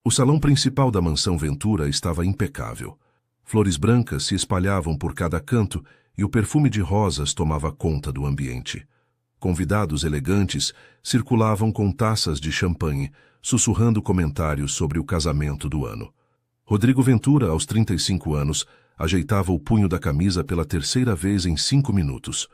O salão principal da mansão Ventura estava impecável. Flores brancas se espalhavam por cada canto e o perfume de rosas tomava conta do ambiente. Convidados elegantes circulavam com taças de champanhe, sussurrando comentários sobre o casamento do ano. Rodrigo Ventura, aos 35 anos, ajeitava o punho da camisa pela terceira vez em 5 minutos.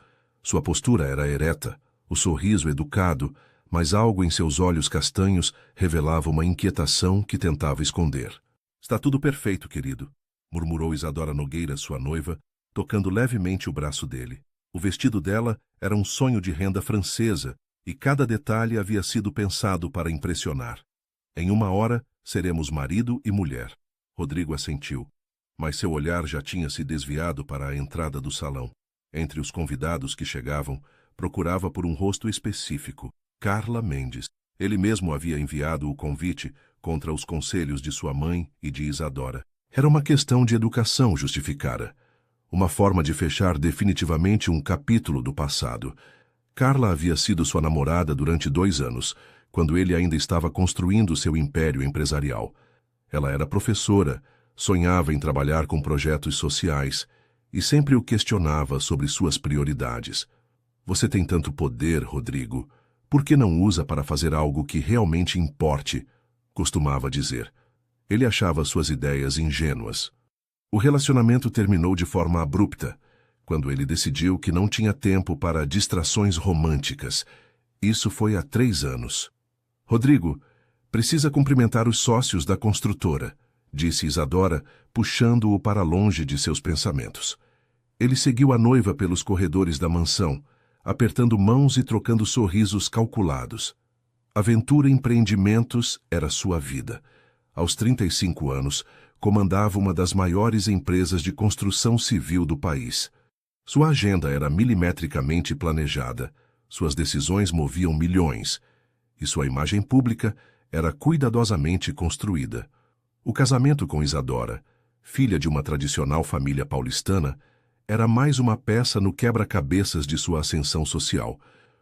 Sua postura era ereta, o sorriso educado, mas algo em seus olhos castanhos revelava uma inquietação que tentava esconder. "Está tudo perfeito, querido", murmurou Isadora Nogueira, sua noiva, tocando levemente o braço dele. O vestido dela era um sonho de renda francesa e cada detalhe havia sido pensado para impressionar. "Em 1 hora, seremos marido e mulher." Rodrigo assentiu, mas seu olhar já tinha se desviado para a entrada do salão. Entre os convidados que chegavam, procurava por um rosto específico: Carla Mendes. Ele mesmo havia enviado o convite contra os conselhos de sua mãe e de Isadora. Era uma questão de educação, justificara. Uma forma de fechar definitivamente um capítulo do passado. Carla havia sido sua namorada durante 2 anos, quando ele ainda estava construindo seu império empresarial. Ela era professora, sonhava em trabalhar com projetos sociais e sempre o questionava sobre suas prioridades. "Você tem tanto poder, Rodrigo. Por que não usa para fazer algo que realmente importe?" costumava dizer. Ele achava suas ideias ingênuas. O relacionamento terminou de forma abrupta, quando ele decidiu que não tinha tempo para distrações românticas. Isso foi há 3 anos. "Rodrigo, precisa cumprimentar os sócios da construtora", disse Isadora, puxando-o para longe de seus pensamentos. Ele seguiu a noiva pelos corredores da mansão, apertando mãos e trocando sorrisos calculados. Aventura Empreendimentos era sua vida. Aos 35 anos, comandava uma das maiores empresas de construção civil do país. Sua agenda era milimetricamente planejada, suas decisões moviam milhões, e sua imagem pública era cuidadosamente construída. O casamento com Isadora, filha de uma tradicional família paulistana, era mais uma peça no quebra-cabeças de sua ascensão social.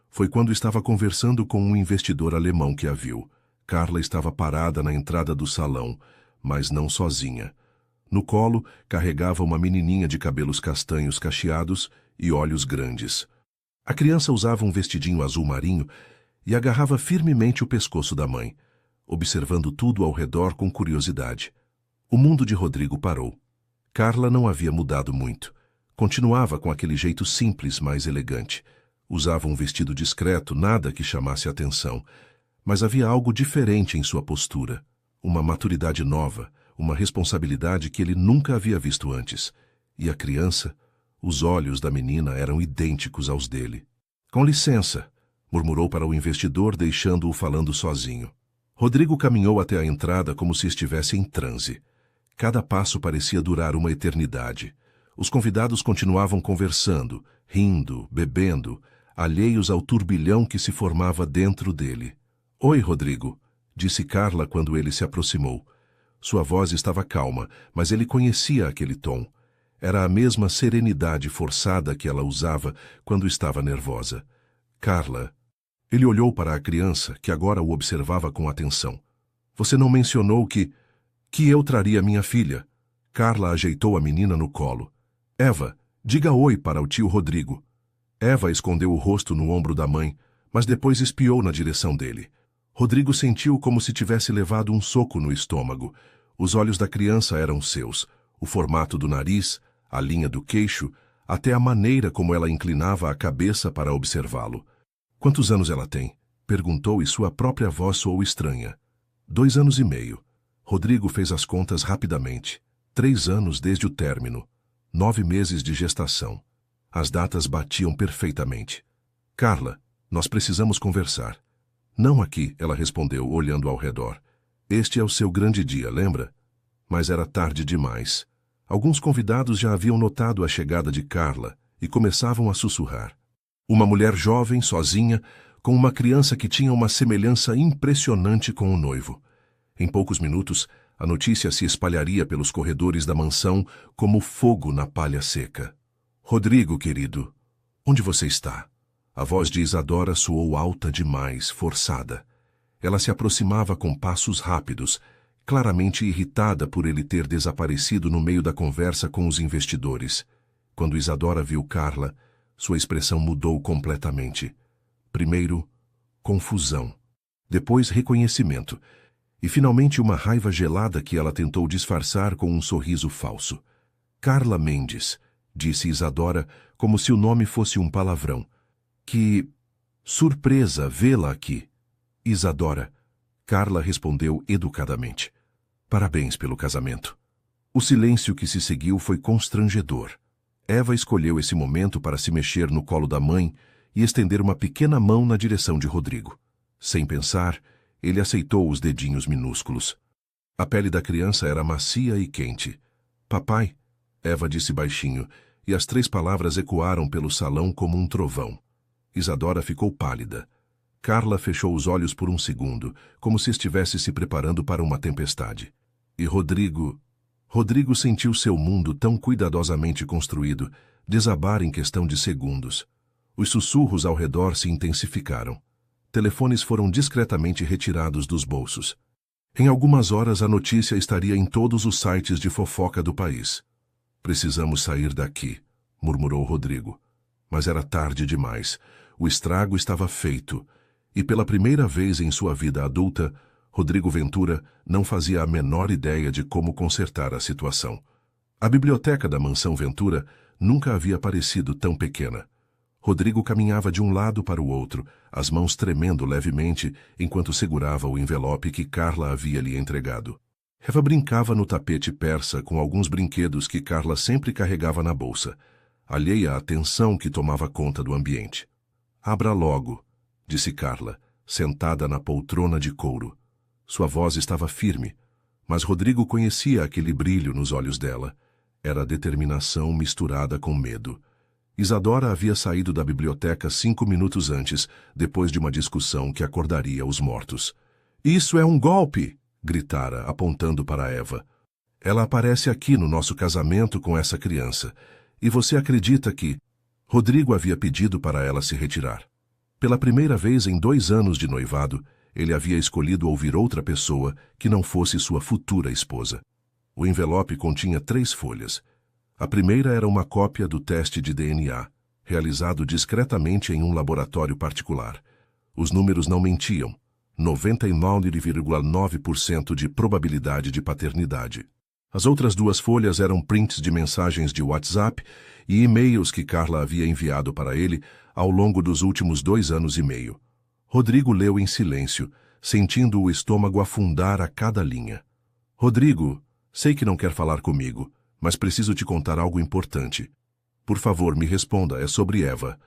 Foi quando estava conversando com um investidor alemão que a viu. Carla estava parada na entrada do salão, mas não sozinha. No colo, carregava uma menininha de cabelos castanhos cacheados e olhos grandes. A criança usava um vestidinho azul marinho e agarrava firmemente o pescoço da mãe, observando tudo ao redor com curiosidade. O mundo de Rodrigo parou. Carla não havia mudado muito. Continuava com aquele jeito simples, mas elegante. Usava um vestido discreto, nada que chamasse atenção. Mas havia algo diferente em sua postura. Uma maturidade nova, uma responsabilidade que ele nunca havia visto antes. E a criança, os olhos da menina eram idênticos aos dele. "Com licença", murmurou para o investidor, deixando-o falando sozinho. Rodrigo caminhou até a entrada como se estivesse em transe. Cada passo parecia durar uma eternidade. Os convidados continuavam conversando, rindo, bebendo, alheios ao turbilhão que se formava dentro dele. "Oi, Rodrigo", disse Carla quando ele se aproximou. Sua voz estava calma, mas ele conhecia aquele tom. Era a mesma serenidade forçada que ela usava quando estava nervosa. "Carla." Ele olhou para a criança, que agora o observava com atenção. "Você não mencionou que eu traria minha filha." Carla ajeitou a menina no colo. "Eva, diga oi para o tio Rodrigo." Eva escondeu o rosto no ombro da mãe, mas depois espiou na direção dele. Rodrigo sentiu como se tivesse levado um soco no estômago. Os olhos da criança eram seus, o formato do nariz, a linha do queixo, até a maneira como ela inclinava a cabeça para observá-lo. "Quantos anos ela tem?" perguntou e sua própria voz soou estranha. 2 anos e meio. Rodrigo fez as contas rapidamente. 3 anos desde o término. 9 meses de gestação. As datas batiam perfeitamente. "Carla, nós precisamos conversar." "Não aqui", ela respondeu, olhando ao redor. "Este é o seu grande dia, lembra?" Mas era tarde demais. Alguns convidados já haviam notado a chegada de Carla e começavam a sussurrar. Uma mulher jovem, sozinha, com uma criança que tinha uma semelhança impressionante com o noivo. Em poucos minutos, a notícia se espalharia pelos corredores da mansão como fogo na palha seca. "Rodrigo, querido, onde você está?" A voz de Isadora soou alta demais, forçada. Ela se aproximava com passos rápidos, claramente irritada por ele ter desaparecido no meio da conversa com os investidores. Quando Isadora viu Carla, sua expressão mudou completamente. Primeiro, confusão. Depois, reconhecimento. E finalmente uma raiva gelada que ela tentou disfarçar com um sorriso falso. Carla Mendes, disse Isadora, como se o nome fosse um palavrão. Que surpresa vê-la aqui. Isadora. Carla respondeu educadamente. Parabéns pelo casamento. O silêncio que se seguiu foi constrangedor. Eva escolheu esse momento para se mexer no colo da mãe e estender uma pequena mão na direção de Rodrigo. Sem pensar, ele aceitou os dedinhos minúsculos. A pele da criança era macia e quente. Papai, Eva disse baixinho, e as 3 palavras ecoaram pelo salão como um trovão. Isadora ficou pálida. Carla fechou os olhos por um segundo, como se estivesse se preparando para uma tempestade. E Rodrigo sentiu seu mundo tão cuidadosamente construído desabar em questão de segundos. Os sussurros ao redor se intensificaram. Telefones foram discretamente retirados dos bolsos. Em algumas horas a notícia estaria em todos os sites de fofoca do país. Precisamos sair daqui, murmurou Rodrigo. Mas era tarde demais. O estrago estava feito. E pela primeira vez em sua vida adulta, Rodrigo Ventura não fazia a menor ideia de como consertar a situação. A biblioteca da mansão Ventura nunca havia parecido tão pequena. Rodrigo caminhava de um lado para o outro, as mãos tremendo levemente enquanto segurava o envelope que Carla havia lhe entregado. Eva brincava no tapete persa com alguns brinquedos que Carla sempre carregava na bolsa, alheia à tensão que tomava conta do ambiente. Abra logo, disse Carla, sentada na poltrona de couro. Sua voz estava firme, mas Rodrigo conhecia aquele brilho nos olhos dela. Era determinação misturada com medo. Isadora havia saído da biblioteca 5 minutos antes, depois de uma discussão que acordaria os mortos. Isso é um golpe! Gritara, apontando para Eva. Ela aparece aqui no nosso casamento com essa criança. E você acredita que... Rodrigo havia pedido para ela se retirar. Pela primeira vez em 2 anos de noivado, ele havia escolhido ouvir outra pessoa que não fosse sua futura esposa. O envelope continha 3 folhas. A primeira era uma cópia do teste de DNA, realizado discretamente em um laboratório particular. Os números não mentiam. 99,9% de probabilidade de paternidade. As outras 2 folhas eram prints de mensagens de WhatsApp e e-mails que Carla havia enviado para ele ao longo dos últimos 2 anos e meio. Rodrigo leu em silêncio, sentindo o estômago afundar a cada linha. Rodrigo, sei que não quer falar comigo, mas preciso te contar algo importante. Por favor, me responda, é sobre Eva.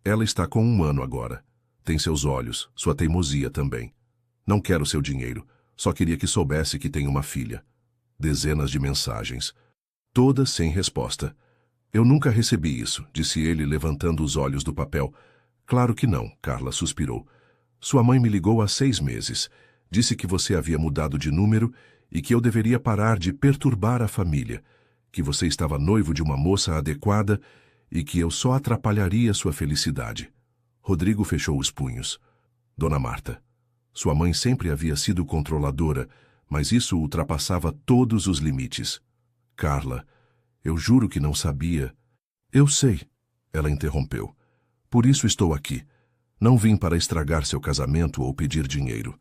Ela está com 1 ano agora. Tem seus olhos, sua teimosia também. Não quero seu dinheiro, só queria que soubesse que tem uma filha. Dezenas de mensagens. Todas sem resposta. Eu nunca recebi isso, disse ele, levantando os olhos do papel. Claro que não, Carla suspirou. Sua mãe me ligou há 6 meses. Disse que você havia mudado de número e que eu deveria parar de perturbar a família, que você estava noivo de uma moça adequada e que eu só atrapalharia sua felicidade. Rodrigo fechou os punhos. Dona Marta. Sua mãe sempre havia sido controladora, mas isso ultrapassava todos os limites. Carla, eu juro que não sabia. Eu sei, ela interrompeu. Por isso estou aqui. Não vim para estragar seu casamento ou pedir dinheiro.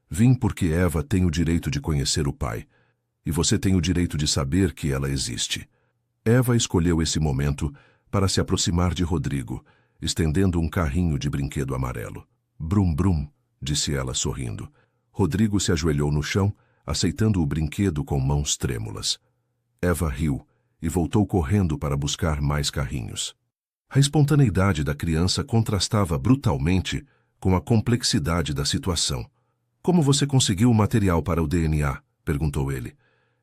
Vim porque Eva tem o direito de conhecer o pai. E você tem o direito de saber que ela existe. Eva escolheu esse momento para se aproximar de Rodrigo, estendendo um carrinho de brinquedo amarelo. Brum, brum, disse ela sorrindo. Rodrigo se ajoelhou no chão, aceitando o brinquedo com mãos trêmulas. Eva riu e voltou correndo para buscar mais carrinhos. A espontaneidade da criança contrastava brutalmente com a complexidade da situação. Como você conseguiu o material para o DNA? Perguntou ele.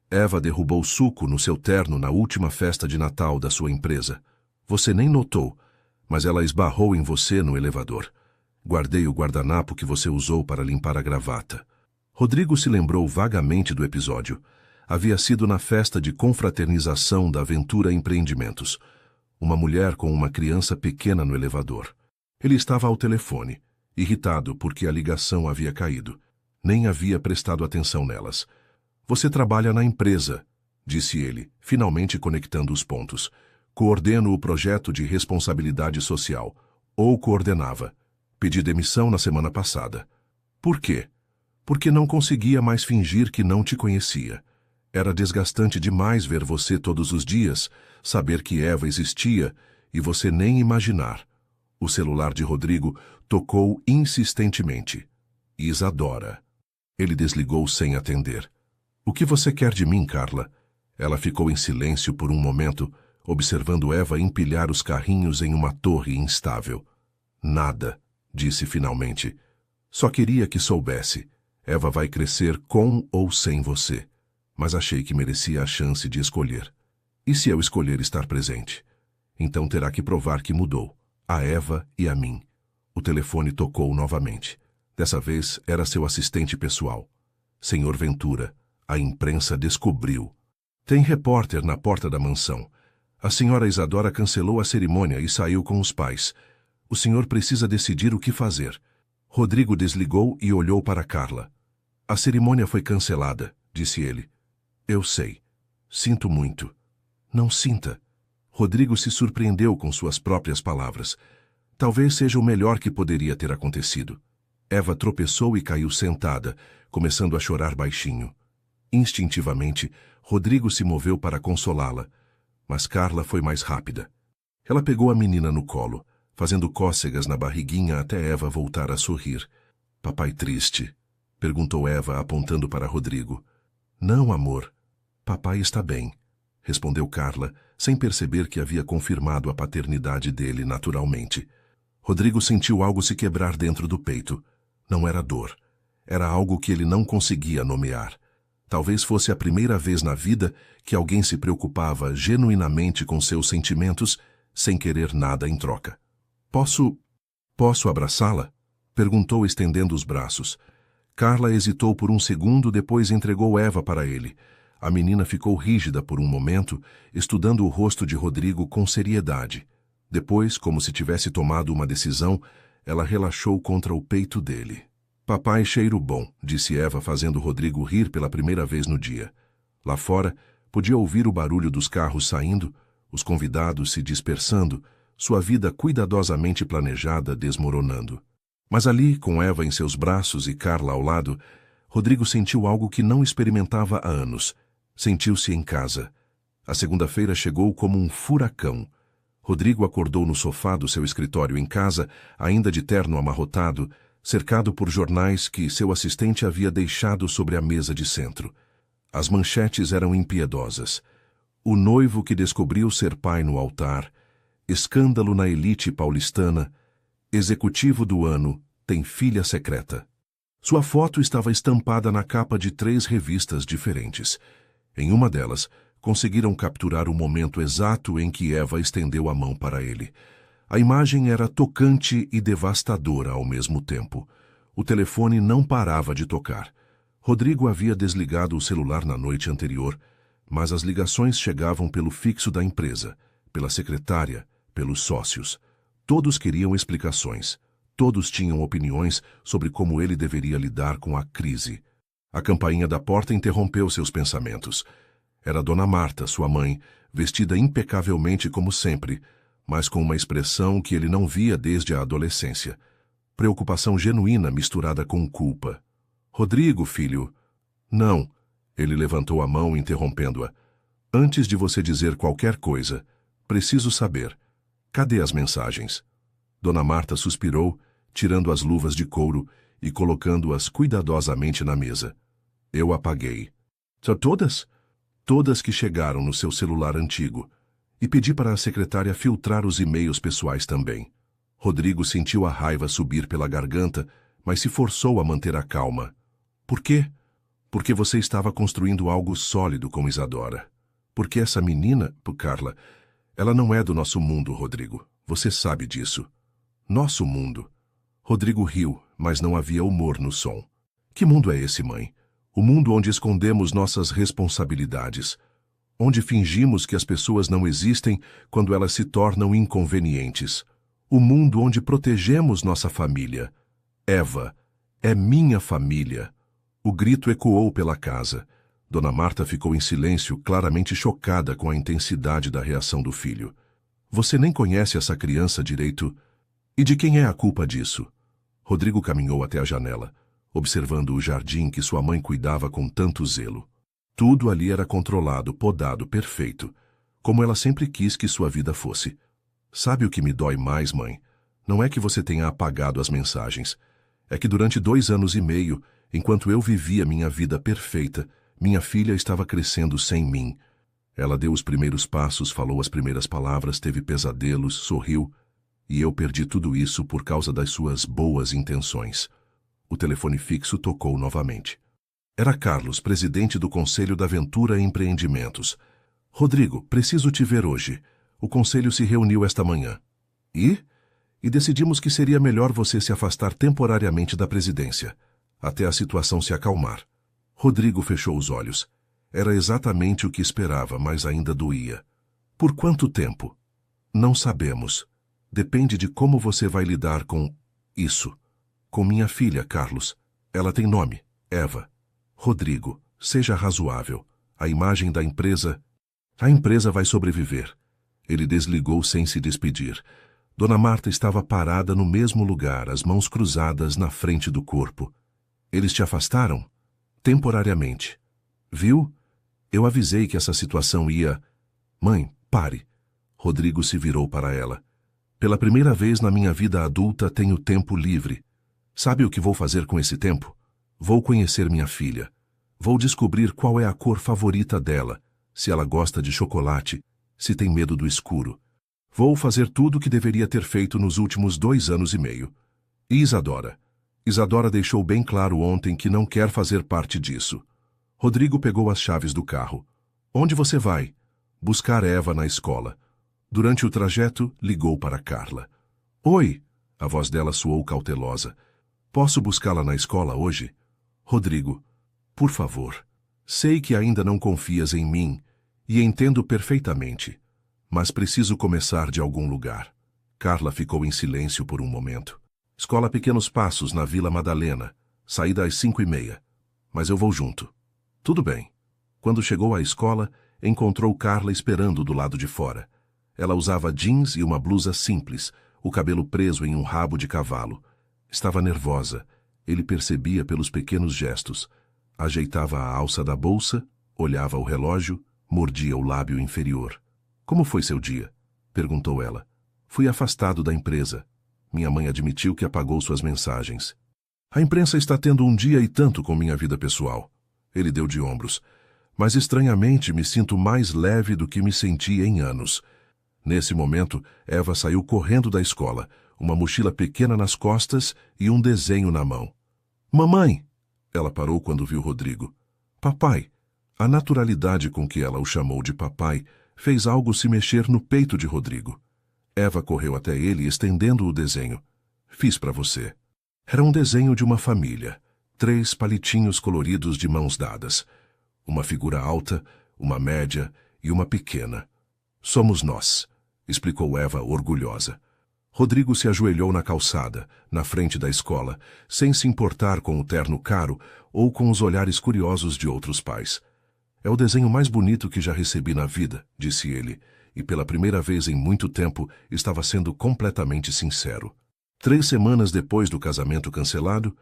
Eva derrubou suco no seu terno na última festa de Natal da sua empresa. Você nem notou, mas ela esbarrou em você no elevador. Guardei o guardanapo que você usou para limpar a gravata. Rodrigo se lembrou vagamente do episódio. Havia sido na festa de confraternização da Ventura Empreendimentos. Uma mulher com uma criança pequena no elevador. Ele estava ao telefone, irritado porque a ligação havia caído. Nem havia prestado atenção nelas. Você trabalha na empresa, disse ele, finalmente conectando os pontos. Coordeno o projeto de responsabilidade social. Ou coordenava. Pedi demissão na semana passada. Por quê? Porque não conseguia mais fingir que não te conhecia. Era desgastante demais ver você todos os dias, saber que Eva existia e você nem imaginar. O celular de Rodrigo tocou insistentemente. Isadora. Ele desligou sem atender. O que você quer de mim, Carla? Ela ficou em silêncio por um momento, observando Eva empilhar os carrinhos em uma torre instável. Nada, disse finalmente. Só queria que soubesse. Eva vai crescer com ou sem você. Mas achei que merecia a chance de escolher. E se eu escolher estar presente? Então terá que provar que mudou. A Eva e a mim. O telefone tocou novamente. Dessa vez era seu assistente pessoal. Senhor Ventura, a imprensa descobriu. Tem repórter na porta da mansão. A senhora Isadora cancelou a cerimônia e saiu com os pais. O senhor precisa decidir o que fazer. Rodrigo desligou e olhou para Carla. A cerimônia foi cancelada, disse ele. Eu sei. Sinto muito. Não sinta. Rodrigo se surpreendeu com suas próprias palavras. Talvez seja o melhor que poderia ter acontecido. Eva tropeçou e caiu sentada, começando a chorar baixinho. Instintivamente, Rodrigo se moveu para consolá-la, mas Carla foi mais rápida. Ela pegou a menina no colo, fazendo cócegas na barriguinha até Eva voltar a sorrir. Papai triste? Perguntou Eva, apontando para Rodrigo. Não, amor. Papai está bem, respondeu Carla, sem perceber que havia confirmado a paternidade dele naturalmente. Rodrigo sentiu algo se quebrar dentro do peito. Não era dor. Era algo que ele não conseguia nomear. Talvez fosse a primeira vez na vida que alguém se preocupava genuinamente com seus sentimentos, sem querer nada em troca. Posso abraçá-la? Perguntou, estendendo os braços. Carla hesitou por um segundo, depois entregou Eva para ele. A menina ficou rígida por um momento, estudando o rosto de Rodrigo com seriedade. Depois, como se tivesse tomado uma decisão, ela relaxou contra o peito dele. Papai cheiro bom, disse Eva, fazendo Rodrigo rir pela primeira vez no dia. Lá fora, podia ouvir o barulho dos carros saindo, os convidados se dispersando, sua vida cuidadosamente planejada desmoronando. Mas ali, com Eva em seus braços e Carla ao lado, Rodrigo sentiu algo que não experimentava há anos. Sentiu-se em casa. A segunda-feira chegou como um furacão. Rodrigo acordou no sofá do seu escritório em casa, ainda de terno amarrotado, cercado por jornais que seu assistente havia deixado sobre a mesa de centro. As manchetes eram impiedosas. O noivo que descobriu ser pai no altar, escândalo na elite paulistana, executivo do ano, tem filha secreta. Sua foto estava estampada na capa de 3 revistas diferentes. Em uma delas, conseguiram capturar o momento exato em que Eva estendeu a mão para ele. A imagem era tocante e devastadora ao mesmo tempo. O telefone não parava de tocar. Rodrigo havia desligado o celular na noite anterior, mas as ligações chegavam pelo fixo da empresa, pela secretária, pelos sócios. Todos queriam explicações. Todos tinham opiniões sobre como ele deveria lidar com a crise. A campainha da porta interrompeu seus pensamentos. Era Dona Marta, sua mãe, vestida impecavelmente como sempre, mas com uma expressão que ele não via desde a adolescência. Preocupação genuína misturada com culpa. Rodrigo, filho. Não. Ele levantou a mão, interrompendo-a. Antes de você dizer qualquer coisa, preciso saber. Cadê as mensagens? Dona Marta suspirou, tirando as luvas de couro e colocando-as cuidadosamente na mesa. Eu apaguei. Todas? Todas que chegaram no seu celular antigo. E pedi para a secretária filtrar os e-mails pessoais também. Rodrigo sentiu a raiva subir pela garganta, mas se forçou a manter a calma. Por quê? Porque você estava construindo algo sólido com Isadora. Porque essa menina, Carla, ela não é do nosso mundo, Rodrigo. Você sabe disso. Nosso mundo. Rodrigo riu, mas não havia humor no som. Que mundo é esse, mãe? O mundo onde escondemos nossas responsabilidades. Onde fingimos que as pessoas não existem quando elas se tornam inconvenientes. O mundo onde protegemos nossa família. Eva, é minha família. O grito ecoou pela casa. Dona Marta ficou em silêncio, claramente chocada com a intensidade da reação do filho. Você nem conhece essa criança direito. E de quem é a culpa disso? Rodrigo caminhou até a janela, observando o jardim que sua mãe cuidava com tanto zelo. Tudo ali era controlado, podado, perfeito, como ela sempre quis que sua vida fosse. Sabe o que me dói mais, mãe? Não é que você tenha apagado as mensagens. É que durante 2 anos e meio, enquanto eu vivia minha vida perfeita, minha filha estava crescendo sem mim. Ela deu os primeiros passos, falou as primeiras palavras, teve pesadelos, sorriu, e eu perdi tudo isso por causa das suas boas intenções. O telefone fixo tocou novamente. Era Carlos, presidente do Conselho da Ventura Empreendimentos. Rodrigo, preciso te ver hoje. O conselho se reuniu esta manhã. E decidimos que seria melhor você se afastar temporariamente da presidência, até a situação se acalmar. Rodrigo fechou os olhos. Era exatamente o que esperava, mas ainda doía. Por quanto tempo? Não sabemos. Depende de como você vai lidar com isso. Com minha filha, Carlos. Ela tem nome, Eva. Rodrigo, seja razoável. A imagem da empresa... A empresa vai sobreviver. Ele desligou sem se despedir. Dona Marta estava parada no mesmo lugar, as mãos cruzadas na frente do corpo. Eles te afastaram? Temporariamente. Viu? Eu avisei que essa situação ia... Mãe, pare. Rodrigo se virou para ela. Pela primeira vez na minha vida adulta tenho tempo livre. Sabe o que vou fazer com esse tempo? Vou conhecer minha filha. Vou descobrir qual é a cor favorita dela, se ela gosta de chocolate, se tem medo do escuro. Vou fazer tudo o que deveria ter feito nos últimos 2 anos e meio. E Isadora? Isadora deixou bem claro ontem que não quer fazer parte disso. Rodrigo pegou as chaves do carro. Onde você vai? Buscar Eva na escola. Durante o trajeto, ligou para Carla. Oi! A voz dela soou cautelosa. Posso buscá-la na escola hoje? Rodrigo, por favor. Sei que ainda não confias em mim, e entendo perfeitamente, mas preciso começar de algum lugar. Carla ficou em silêncio por um momento. Escola Pequenos Passos, na Vila Madalena. Saída às 5h30. Mas eu vou junto. Tudo bem. Quando chegou à escola, encontrou Carla esperando do lado de fora. Ela usava jeans e uma blusa simples, o cabelo preso em um rabo de cavalo. Estava nervosa. Ele percebia pelos pequenos gestos. Ajeitava a alça da bolsa, olhava o relógio, mordia o lábio inferior. Como foi seu dia? Perguntou ela. Fui afastado da empresa. Minha mãe admitiu que apagou suas mensagens. A imprensa está tendo um dia e tanto com minha vida pessoal. Ele deu de ombros. Mas estranhamente me sinto mais leve do que me senti em anos. Nesse momento, Eva saiu correndo da escola, uma mochila pequena nas costas e um desenho na mão. Mamãe! Ela parou quando viu Rodrigo. Papai! A naturalidade com que ela o chamou de papai fez algo se mexer no peito de Rodrigo. Eva correu até ele, estendendo o desenho. Fiz para você. Era um desenho de uma família. 3 palitinhos coloridos de mãos dadas. Uma figura alta, uma média e uma pequena. Somos nós, explicou Eva orgulhosa. Rodrigo se ajoelhou na calçada, na frente da escola, sem se importar com o terno caro ou com os olhares curiosos de outros pais. É o desenho mais bonito que já recebi na vida, disse ele, e pela primeira vez em muito tempo estava sendo completamente sincero. 3 semanas depois do casamento cancelado,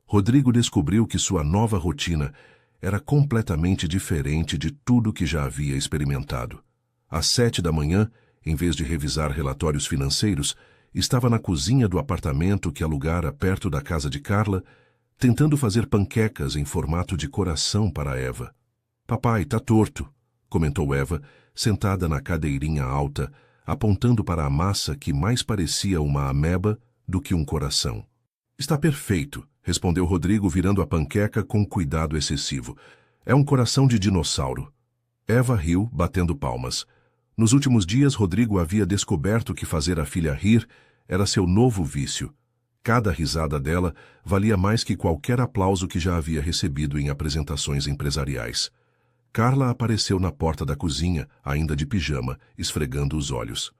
Rodrigo descobriu que sua nova rotina era completamente diferente de tudo que já havia experimentado. Às 7 da manhã, em vez de revisar relatórios financeiros, estava na cozinha do apartamento que alugara perto da casa de Carla, tentando fazer panquecas em formato de coração para Eva. Papai, tá torto, comentou Eva, sentada na cadeirinha alta, apontando para a massa que mais parecia uma ameba do que um coração. Está perfeito, respondeu Rodrigo, virando a panqueca com cuidado excessivo. É um coração de dinossauro. Eva riu, batendo palmas. Nos últimos dias, Rodrigo havia descoberto que fazer a filha rir era seu novo vício. Cada risada dela valia mais que qualquer aplauso que já havia recebido em apresentações empresariais. Carla apareceu na porta da cozinha, ainda de pijama, esfregando os olhos.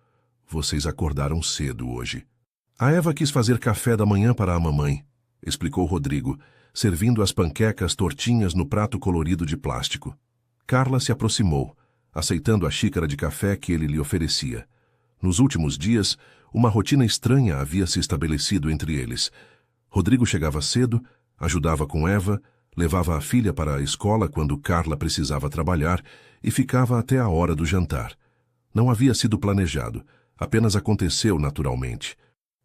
Vocês acordaram cedo hoje. A Eva quis fazer café da manhã para a mamãe, explicou Rodrigo, servindo as panquecas tortinhas no prato colorido de plástico. Carla se aproximou, aceitando a xícara de café que ele lhe oferecia. Nos últimos dias, uma rotina estranha havia se estabelecido entre eles. Rodrigo chegava cedo, ajudava com Eva, levava a filha para a escola quando Carla precisava trabalhar e ficava até a hora do jantar. Não havia sido planejado, apenas aconteceu naturalmente.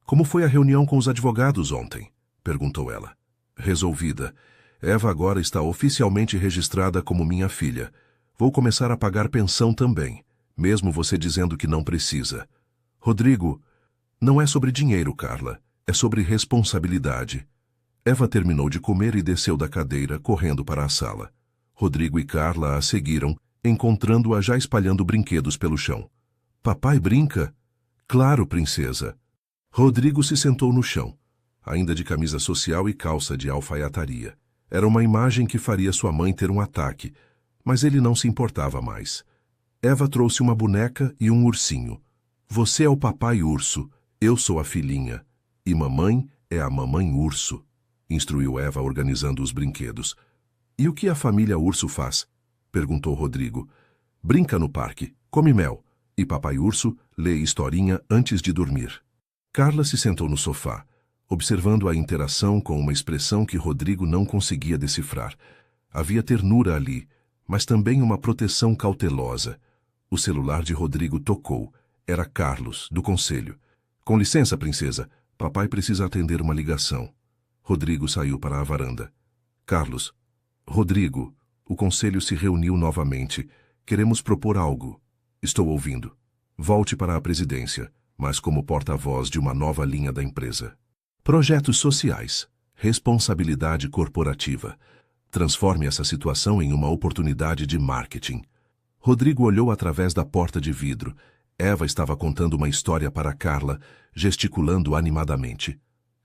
Como foi a reunião com os advogados ontem? Perguntou ela. Resolvida. Eva agora está oficialmente registrada como minha filha. Vou começar a pagar pensão também, mesmo você dizendo que não precisa. Rodrigo, não é sobre dinheiro, Carla. É sobre responsabilidade. Eva terminou de comer e desceu da cadeira, correndo para a sala. Rodrigo e Carla a seguiram, encontrando-a já espalhando brinquedos pelo chão. Papai brinca? Claro, princesa. Rodrigo se sentou no chão, ainda de camisa social e calça de alfaiataria. Era uma imagem que faria sua mãe ter um ataque, mas ele não se importava mais. Eva trouxe uma boneca e um ursinho. Você é o papai urso, eu sou a filhinha. E mamãe é a mamãe urso, instruiu Eva organizando os brinquedos. E o que a família urso faz? Perguntou Rodrigo. Brinca no parque, come mel, e papai urso lê historinha antes de dormir. Carla se sentou no sofá, observando a interação com uma expressão que Rodrigo não conseguia decifrar. Havia ternura ali, mas também uma proteção cautelosa. O celular de Rodrigo tocou. Era Carlos, do conselho. Com licença, princesa. Papai precisa atender uma ligação. Rodrigo saiu para a varanda. Carlos. Rodrigo, o conselho se reuniu novamente. Queremos propor algo. Estou ouvindo. Volte para a presidência, mas como porta-voz de uma nova linha da empresa. Projetos sociais. Responsabilidade corporativa. Transforme essa situação em uma oportunidade de marketing. Rodrigo olhou através da porta de vidro. Eva estava contando uma história para Carla, gesticulando animadamente.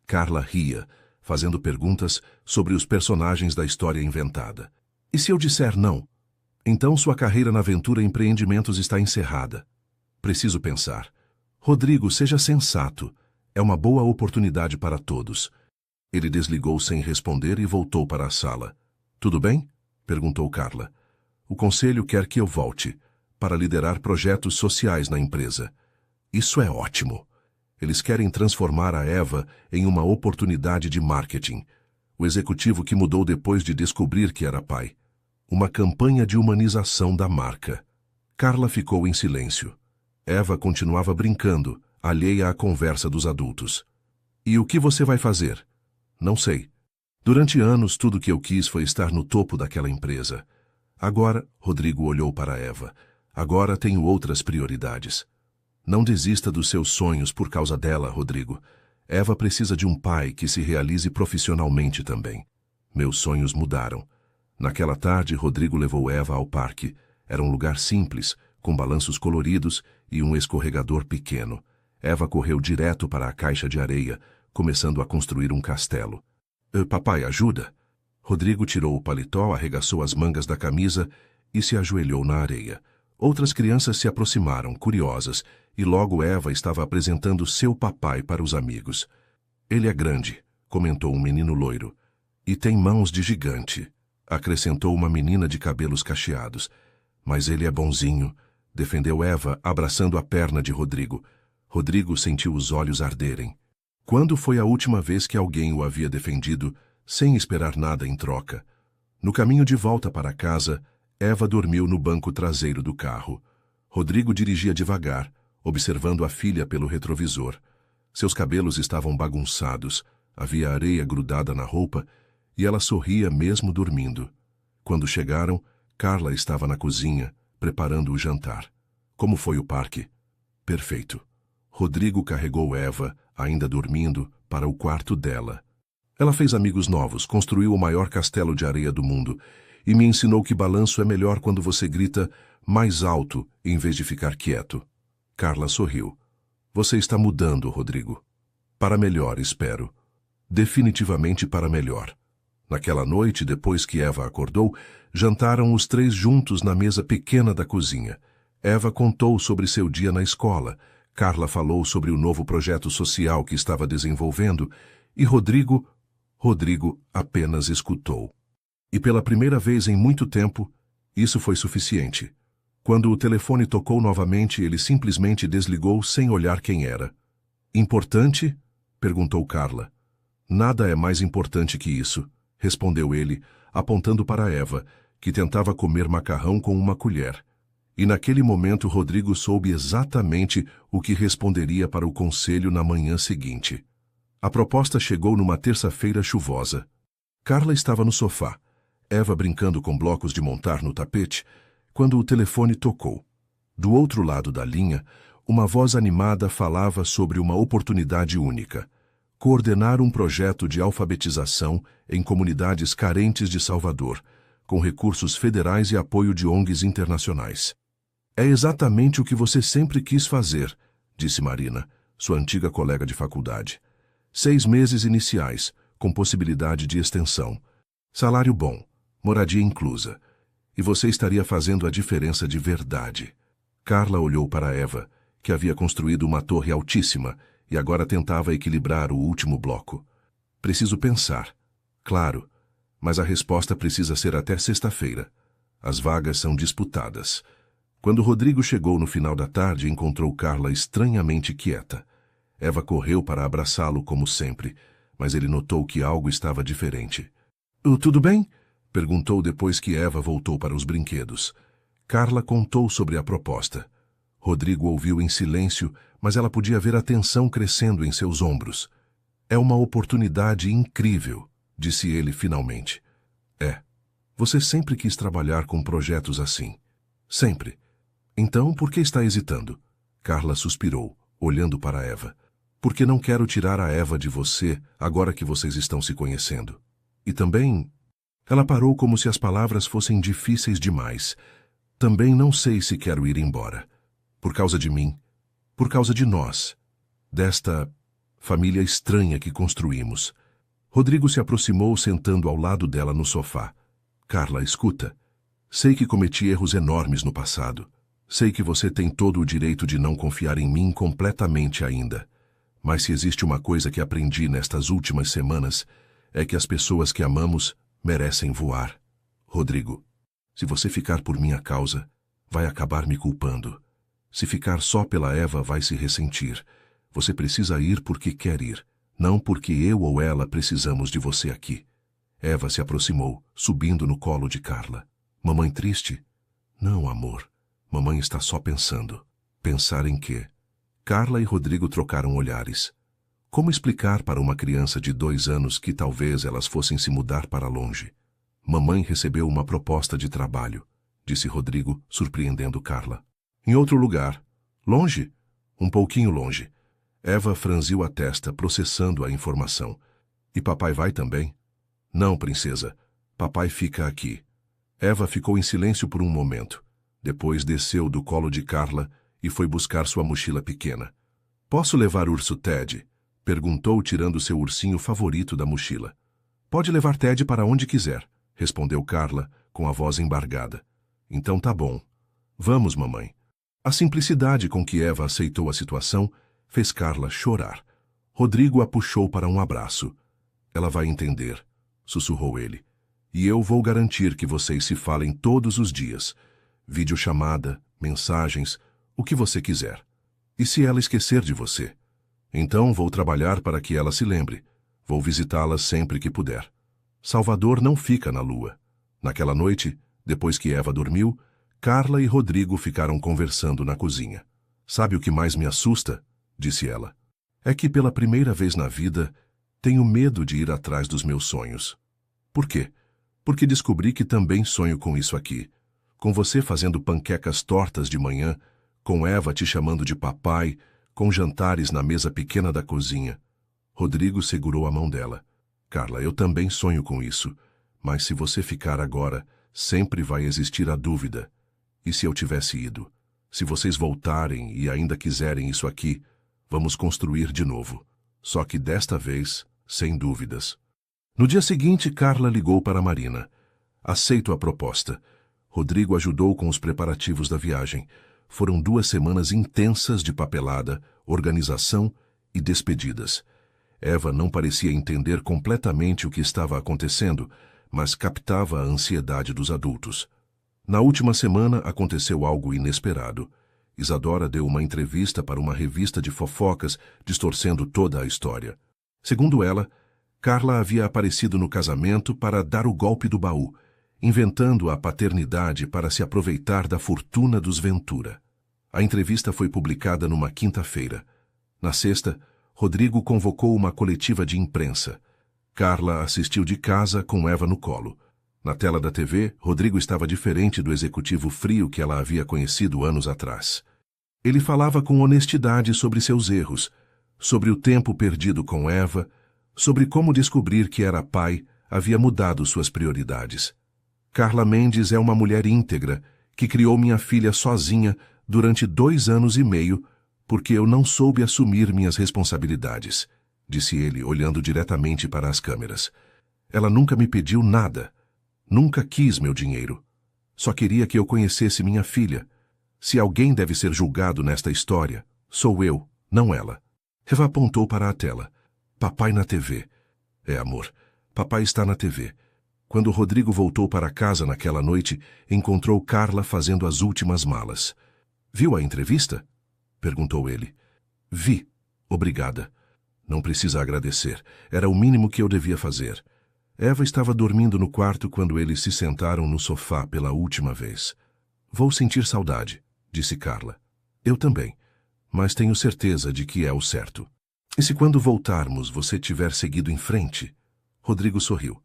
Carla ria, fazendo perguntas sobre os personagens da história inventada. E se eu disser não? Então sua carreira na Ventura Empreendimentos está encerrada. Preciso pensar. Rodrigo, seja sensato. É uma boa oportunidade para todos. Ele desligou sem responder e voltou para a sala. Tudo bem? Perguntou Carla. O conselho quer que eu volte para liderar projetos sociais na empresa. Isso é ótimo. Eles querem transformar a Eva em uma oportunidade de marketing. O executivo que mudou depois de descobrir que era pai. Uma campanha de humanização da marca. Carla ficou em silêncio. Eva continuava brincando, alheia à conversa dos adultos. E o que você vai fazer? Não sei. Durante anos, tudo que eu quis foi estar no topo daquela empresa. Agora, Rodrigo olhou para Eva. Agora tenho outras prioridades. Não desista dos seus sonhos por causa dela, Rodrigo. Eva precisa de um pai que se realize profissionalmente também. Meus sonhos mudaram. Naquela tarde, Rodrigo levou Eva ao parque. Era um lugar simples, com balanços coloridos e um escorregador pequeno. Eva correu direto para a caixa de areia, começando a construir um castelo. Papai, ajuda! Rodrigo tirou o paletó, arregaçou as mangas da camisa e se ajoelhou na areia. Outras crianças se aproximaram, curiosas, e logo Eva estava apresentando seu papai para os amigos. Ele é grande, comentou um menino loiro. E tem mãos de gigante, acrescentou uma menina de cabelos cacheados. Mas ele é bonzinho, defendeu Eva, abraçando a perna de Rodrigo. Rodrigo sentiu os olhos arderem. Quando foi a última vez que alguém o havia defendido, sem esperar nada em troca? No caminho de volta para casa, Eva dormiu no banco traseiro do carro. Rodrigo dirigia devagar, observando a filha pelo retrovisor. Seus cabelos estavam bagunçados, havia areia grudada na roupa, e ela sorria mesmo dormindo. Quando chegaram, Carla estava na cozinha, preparando o jantar. Como foi o parque? Perfeito. Rodrigo carregou Eva, ainda dormindo, para o quarto dela. Ela fez amigos novos, construiu o maior castelo de areia do mundo e me ensinou que balanço é melhor quando você grita mais alto em vez de ficar quieto. Carla sorriu. Você está mudando, Rodrigo. Para melhor, espero. Definitivamente para melhor. Naquela noite, depois que Eva acordou, jantaram os três juntos na mesa pequena da cozinha. Eva contou sobre seu dia na escola, Carla falou sobre o novo projeto social que estava desenvolvendo e Rodrigo Rodrigo apenas escutou. E pela primeira vez em muito tempo, isso foi suficiente. Quando o telefone tocou novamente, ele simplesmente desligou sem olhar quem era. Importante? Perguntou Carla. Nada é mais importante que isso, respondeu ele, apontando para Eva, que tentava comer macarrão com uma colher. E naquele momento Rodrigo soube exatamente o que responderia para o conselho na manhã seguinte. A proposta chegou numa terça-feira chuvosa. Carla estava no sofá, Eva brincando com blocos de montar no tapete, quando o telefone tocou. Do outro lado da linha, uma voz animada falava sobre uma oportunidade única: coordenar um projeto de alfabetização em comunidades carentes de Salvador, com recursos federais e apoio de ONGs internacionais. É exatamente o que você sempre quis fazer, disse Marina, sua antiga colega de faculdade. 6 meses iniciais, com possibilidade de extensão. Salário bom, moradia inclusa. E você estaria fazendo a diferença de verdade. Carla olhou para Eva, que havia construído uma torre altíssima e agora tentava equilibrar o último bloco. Preciso pensar. Claro, mas a resposta precisa ser até sexta-feira. As vagas são disputadas. Quando Rodrigo chegou no final da tarde, encontrou Carla estranhamente quieta. Eva correu para abraçá-lo como sempre, mas ele notou que algo estava diferente. Tudo bem? Perguntou depois que Eva voltou para os brinquedos. Carla contou sobre a proposta. Rodrigo ouviu em silêncio, mas ela podia ver a tensão crescendo em seus ombros. É uma oportunidade incrível, disse ele finalmente. É. Você sempre quis trabalhar com projetos assim. Sempre. Então, por que está hesitando? Carla suspirou, olhando para Eva. Porque não quero tirar a Eva de você agora que vocês estão se conhecendo. E também... Ela parou como se as palavras fossem difíceis demais. Também não sei se quero ir embora. Por causa de mim. Por causa de nós. Desta família estranha que construímos. Rodrigo se aproximou, sentando ao lado dela no sofá. Carla, escuta. Sei que cometi erros enormes no passado. Sei que você tem todo o direito de não confiar em mim completamente ainda. Mas se existe uma coisa que aprendi nestas últimas semanas, é que as pessoas que amamos merecem voar. Rodrigo, se você ficar por minha causa, vai acabar me culpando. Se ficar só pela Eva, vai se ressentir. Você precisa ir porque quer ir, não porque eu ou ela precisamos de você aqui. Eva se aproximou, subindo no colo de Carla. Mamãe triste? Não, amor. Mamãe está só pensando. Pensar em quê? Carla e Rodrigo trocaram olhares. Como explicar para uma criança de 2 anos que talvez elas fossem se mudar para longe? Mamãe recebeu uma proposta de trabalho, disse Rodrigo, surpreendendo Carla. Em outro lugar. Longe? Um pouquinho longe. Eva franziu a testa, processando a informação. E papai vai também? Não, princesa. Papai fica aqui. Eva ficou em silêncio por um momento. Depois desceu do colo de Carla e foi buscar sua mochila pequena. Posso levar Urso Ted? Perguntou, tirando seu ursinho favorito da mochila. Pode levar Ted para onde quiser, respondeu Carla, com a voz embargada. Então tá bom. Vamos, mamãe. A simplicidade com que Eva aceitou a situação fez Carla chorar. Rodrigo a puxou para um abraço. Ela vai entender, sussurrou ele. E eu vou garantir que vocês se falem todos os dias. Videochamada, mensagens, o que você quiser. E se ela esquecer de você? Então vou trabalhar para que ela se lembre. Vou visitá-la sempre que puder. Salvador não fica na lua. Naquela noite, depois que Eva dormiu, Carla e Rodrigo ficaram conversando na cozinha. Sabe o que mais me assusta? Disse ela. É que pela primeira vez na vida, tenho medo de ir atrás dos meus sonhos. Por quê? Porque descobri que também sonho com isso aqui. Com você fazendo panquecas tortas de manhã, com Eva te chamando de papai, com jantares na mesa pequena da cozinha. Rodrigo segurou a mão dela. Carla, eu também sonho com isso, mas se você ficar agora, sempre vai existir a dúvida. E se eu tivesse ido? Se vocês voltarem e ainda quiserem isso aqui, vamos construir de novo. Só que desta vez, sem dúvidas. No dia seguinte, Carla ligou para Marina. Aceito a proposta. Rodrigo ajudou com os preparativos da viagem. Foram 2 semanas intensas de papelada, organização e despedidas. Eva não parecia entender completamente o que estava acontecendo, mas captava a ansiedade dos adultos. Na última semana aconteceu algo inesperado. Isadora deu uma entrevista para uma revista de fofocas, distorcendo toda a história. Segundo ela, Carla havia aparecido no casamento para dar o golpe do baú, inventando a paternidade para se aproveitar da fortuna dos Ventura. A entrevista foi publicada numa quinta-feira. Na sexta, Rodrigo convocou uma coletiva de imprensa. Carla assistiu de casa com Eva no colo. Na tela da TV, Rodrigo estava diferente do executivo frio que ela havia conhecido anos atrás. Ele falava com honestidade sobre seus erros, sobre o tempo perdido com Eva, sobre como descobrir que era pai havia mudado suas prioridades. Carla Mendes é uma mulher íntegra que criou minha filha sozinha durante 2 anos e meio porque eu não soube assumir minhas responsabilidades, disse ele, olhando diretamente para as câmeras. Ela nunca me pediu nada. Nunca quis meu dinheiro. Só queria que eu conhecesse minha filha. Se alguém deve ser julgado nesta história, sou eu, não ela. Eva apontou para a tela. Papai na TV. É, amor. Papai está na TV. Quando Rodrigo voltou para casa naquela noite, encontrou Carla fazendo as últimas malas. Viu a entrevista? Perguntou ele. Vi. Obrigada. Não precisa agradecer. Era o mínimo que eu devia fazer. Eva estava dormindo no quarto quando eles se sentaram no sofá pela última vez. Vou sentir saudade, disse Carla. Eu também, mas tenho certeza de que é o certo. E se quando voltarmos você tiver seguido em frente? Rodrigo sorriu.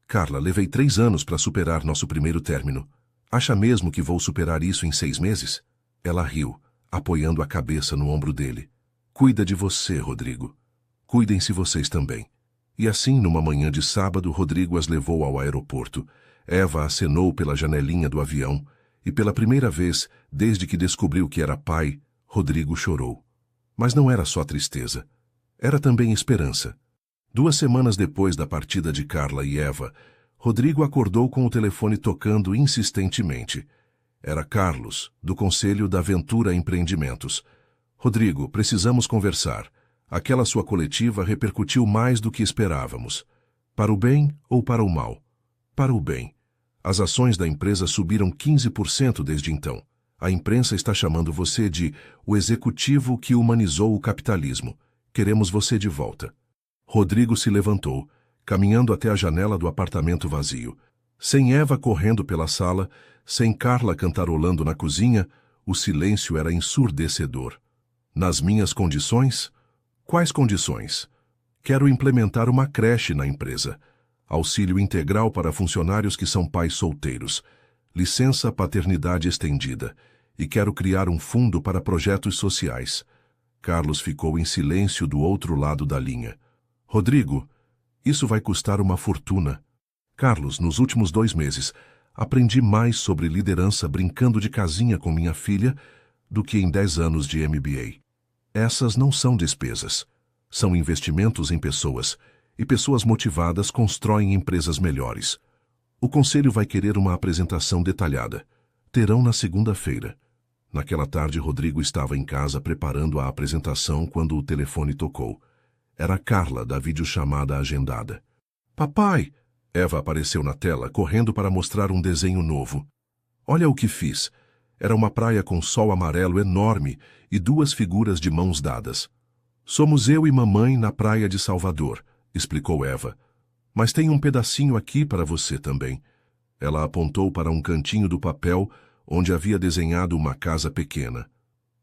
Carla, levei 3 anos para superar nosso primeiro término. Acha mesmo que vou superar isso em 6 meses? Ela riu, apoiando a cabeça no ombro dele. Cuida de você, Rodrigo. Cuidem-se vocês também. E assim, numa manhã de sábado, Rodrigo as levou ao aeroporto. Eva acenou pela janelinha do avião e, pela primeira vez, desde que descobriu que era pai, Rodrigo chorou. Mas não era só tristeza. Era também esperança. 2 semanas depois da partida de Carla e Eva, Rodrigo acordou com o telefone tocando insistentemente. Era Carlos, do Conselho da Ventura Empreendimentos. Rodrigo, precisamos conversar. Aquela sua coletiva repercutiu mais do que esperávamos. Para o bem ou para o mal? Para o bem. As ações da empresa subiram 15% desde então. A imprensa está chamando você de o executivo que humanizou o capitalismo. Queremos você de volta. Rodrigo se levantou, caminhando até a janela do apartamento vazio. Sem Eva correndo pela sala, sem Carla cantarolando na cozinha, o silêncio era ensurdecedor. Nas minhas condições? Quais condições? Quero implementar uma creche na empresa. Auxílio integral para funcionários que são pais solteiros. Licença paternidade estendida. E quero criar um fundo para projetos sociais. Carlos ficou em silêncio do outro lado da linha. Rodrigo, isso vai custar uma fortuna. Carlos, nos últimos 2 meses, aprendi mais sobre liderança brincando de casinha com minha filha do que em 10 anos de MBA. Essas não são despesas. São investimentos em pessoas, e pessoas motivadas constroem empresas melhores. O conselho vai querer uma apresentação detalhada. Terão na segunda-feira. Naquela tarde, Rodrigo estava em casa preparando a apresentação quando o telefone tocou. Era Carla, da videochamada agendada. Papai! Eva apareceu na tela, correndo para mostrar um desenho novo. Olha o que fiz. Era uma praia com sol amarelo enorme e 2 figuras de mãos dadas. Somos eu e mamãe na praia de Salvador, explicou Eva. Mas tem um pedacinho aqui para você também. Ela apontou para um cantinho do papel onde havia desenhado uma casa pequena.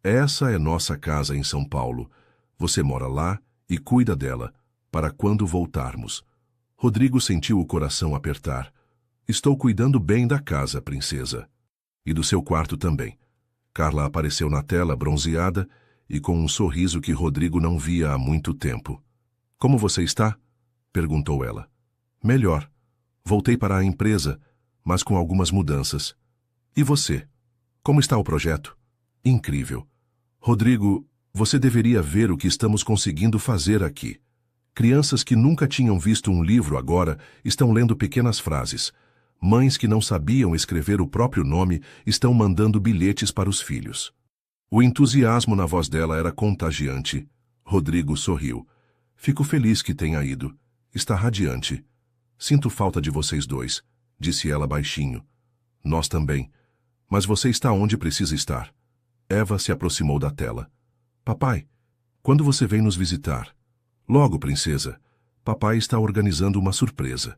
Essa é nossa casa em São Paulo. Você mora lá e cuida dela, para quando voltarmos. Rodrigo sentiu o coração apertar. Estou cuidando bem da casa, princesa. E do seu quarto também. Carla apareceu na tela, bronzeada, e com um sorriso que Rodrigo não via há muito tempo. Como você está? Perguntou ela. Melhor. Voltei para a empresa, mas com algumas mudanças. E você? Como está o projeto? Incrível. Rodrigo, você deveria ver o que estamos conseguindo fazer aqui. Crianças que nunca tinham visto um livro agora estão lendo pequenas frases. Mães que não sabiam escrever o próprio nome estão mandando bilhetes para os filhos. O entusiasmo na voz dela era contagiante. Rodrigo sorriu. Fico feliz que tenha ido. Está radiante. Sinto falta de vocês dois, disse ela baixinho. Nós também. Mas você está onde precisa estar. Eva se aproximou da tela. Papai, quando você vem nos visitar? Logo, princesa. Papai está organizando uma surpresa.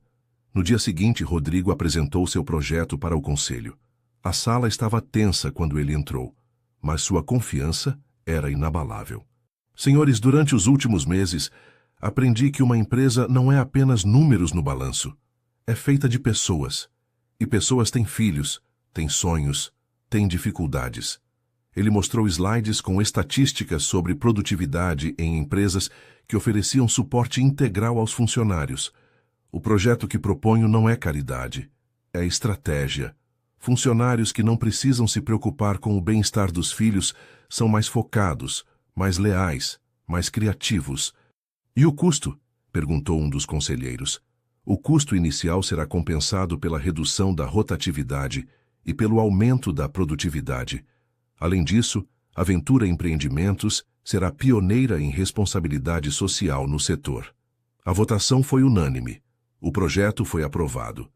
No dia seguinte, Rodrigo apresentou seu projeto para o conselho. A sala estava tensa quando ele entrou, mas sua confiança era inabalável. Senhores, durante os últimos meses, aprendi que uma empresa não é apenas números no balanço. É feita de pessoas. E pessoas têm filhos, têm sonhos, têm dificuldades. Ele mostrou slides com estatísticas sobre produtividade em empresas que ofereciam suporte integral aos funcionários. O projeto que proponho não é caridade, é estratégia. Funcionários que não precisam se preocupar com o bem-estar dos filhos são mais focados, mais leais, mais criativos. E o custo? Perguntou um dos conselheiros. O custo inicial será compensado pela redução da rotatividade e pelo aumento da produtividade. Além disso, a Ventura Empreendimentos será pioneira em responsabilidade social no setor. A votação foi unânime. O projeto foi aprovado.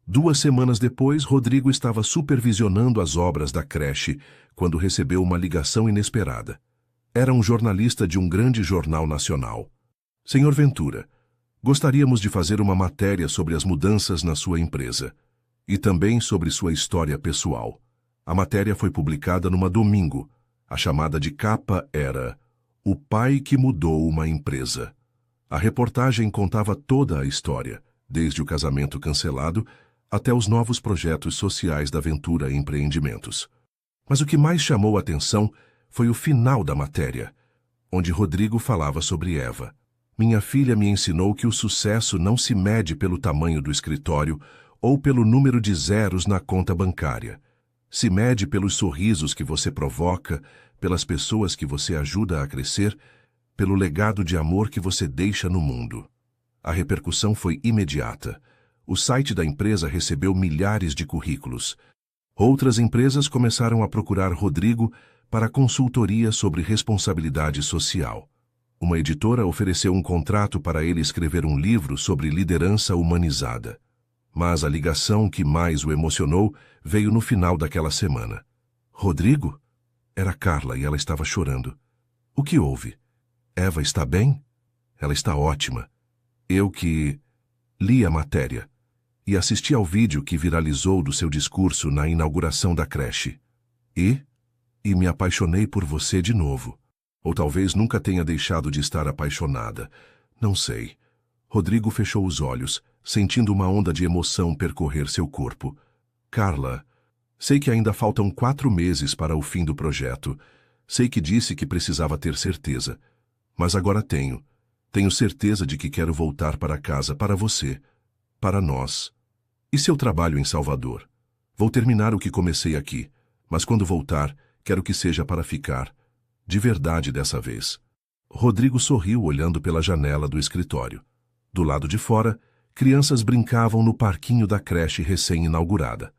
2 semanas depois, Rodrigo estava supervisionando as obras da creche quando recebeu uma ligação inesperada. Era um jornalista de um grande jornal nacional. Senhor Ventura, gostaríamos de fazer uma matéria sobre as mudanças na sua empresa e também sobre sua história pessoal. A matéria foi publicada numa domingo. A chamada de capa era O Pai que Mudou uma Empresa. A reportagem contava toda a história, desde o casamento cancelado até os novos projetos sociais da Ventura Empreendimentos. Mas o que mais chamou a atenção foi o final da matéria, onde Rodrigo falava sobre Eva. Minha filha me ensinou que o sucesso não se mede pelo tamanho do escritório ou pelo número de zeros na conta bancária. Se mede pelos sorrisos que você provoca, pelas pessoas que você ajuda a crescer, pelo legado de amor que você deixa no mundo. A repercussão foi imediata. O site da empresa recebeu milhares de currículos. Outras empresas começaram a procurar Rodrigo para consultoria sobre responsabilidade social. Uma editora ofereceu um contrato para ele escrever um livro sobre liderança humanizada. Mas a ligação que mais o emocionou veio no final daquela semana. Rodrigo? Era Carla e ela estava chorando. O que houve? Eva está bem? Ela está ótima. Eu que li a matéria e assisti ao vídeo que viralizou do seu discurso na inauguração da creche. E me apaixonei por você de novo. Ou talvez nunca tenha deixado de estar apaixonada. Não sei. Rodrigo fechou os olhos, sentindo uma onda de emoção percorrer seu corpo. Carla, sei que ainda faltam 4 meses para o fim do projeto. Sei que disse que precisava ter certeza. Mas agora tenho. Tenho certeza de que quero voltar para casa para você, para nós. E seu trabalho em Salvador? Vou terminar o que comecei aqui, mas quando voltar, quero que seja para ficar. De verdade dessa vez. Rodrigo sorriu olhando pela janela do escritório. Do lado de fora, crianças brincavam no parquinho da creche recém-inaugurada.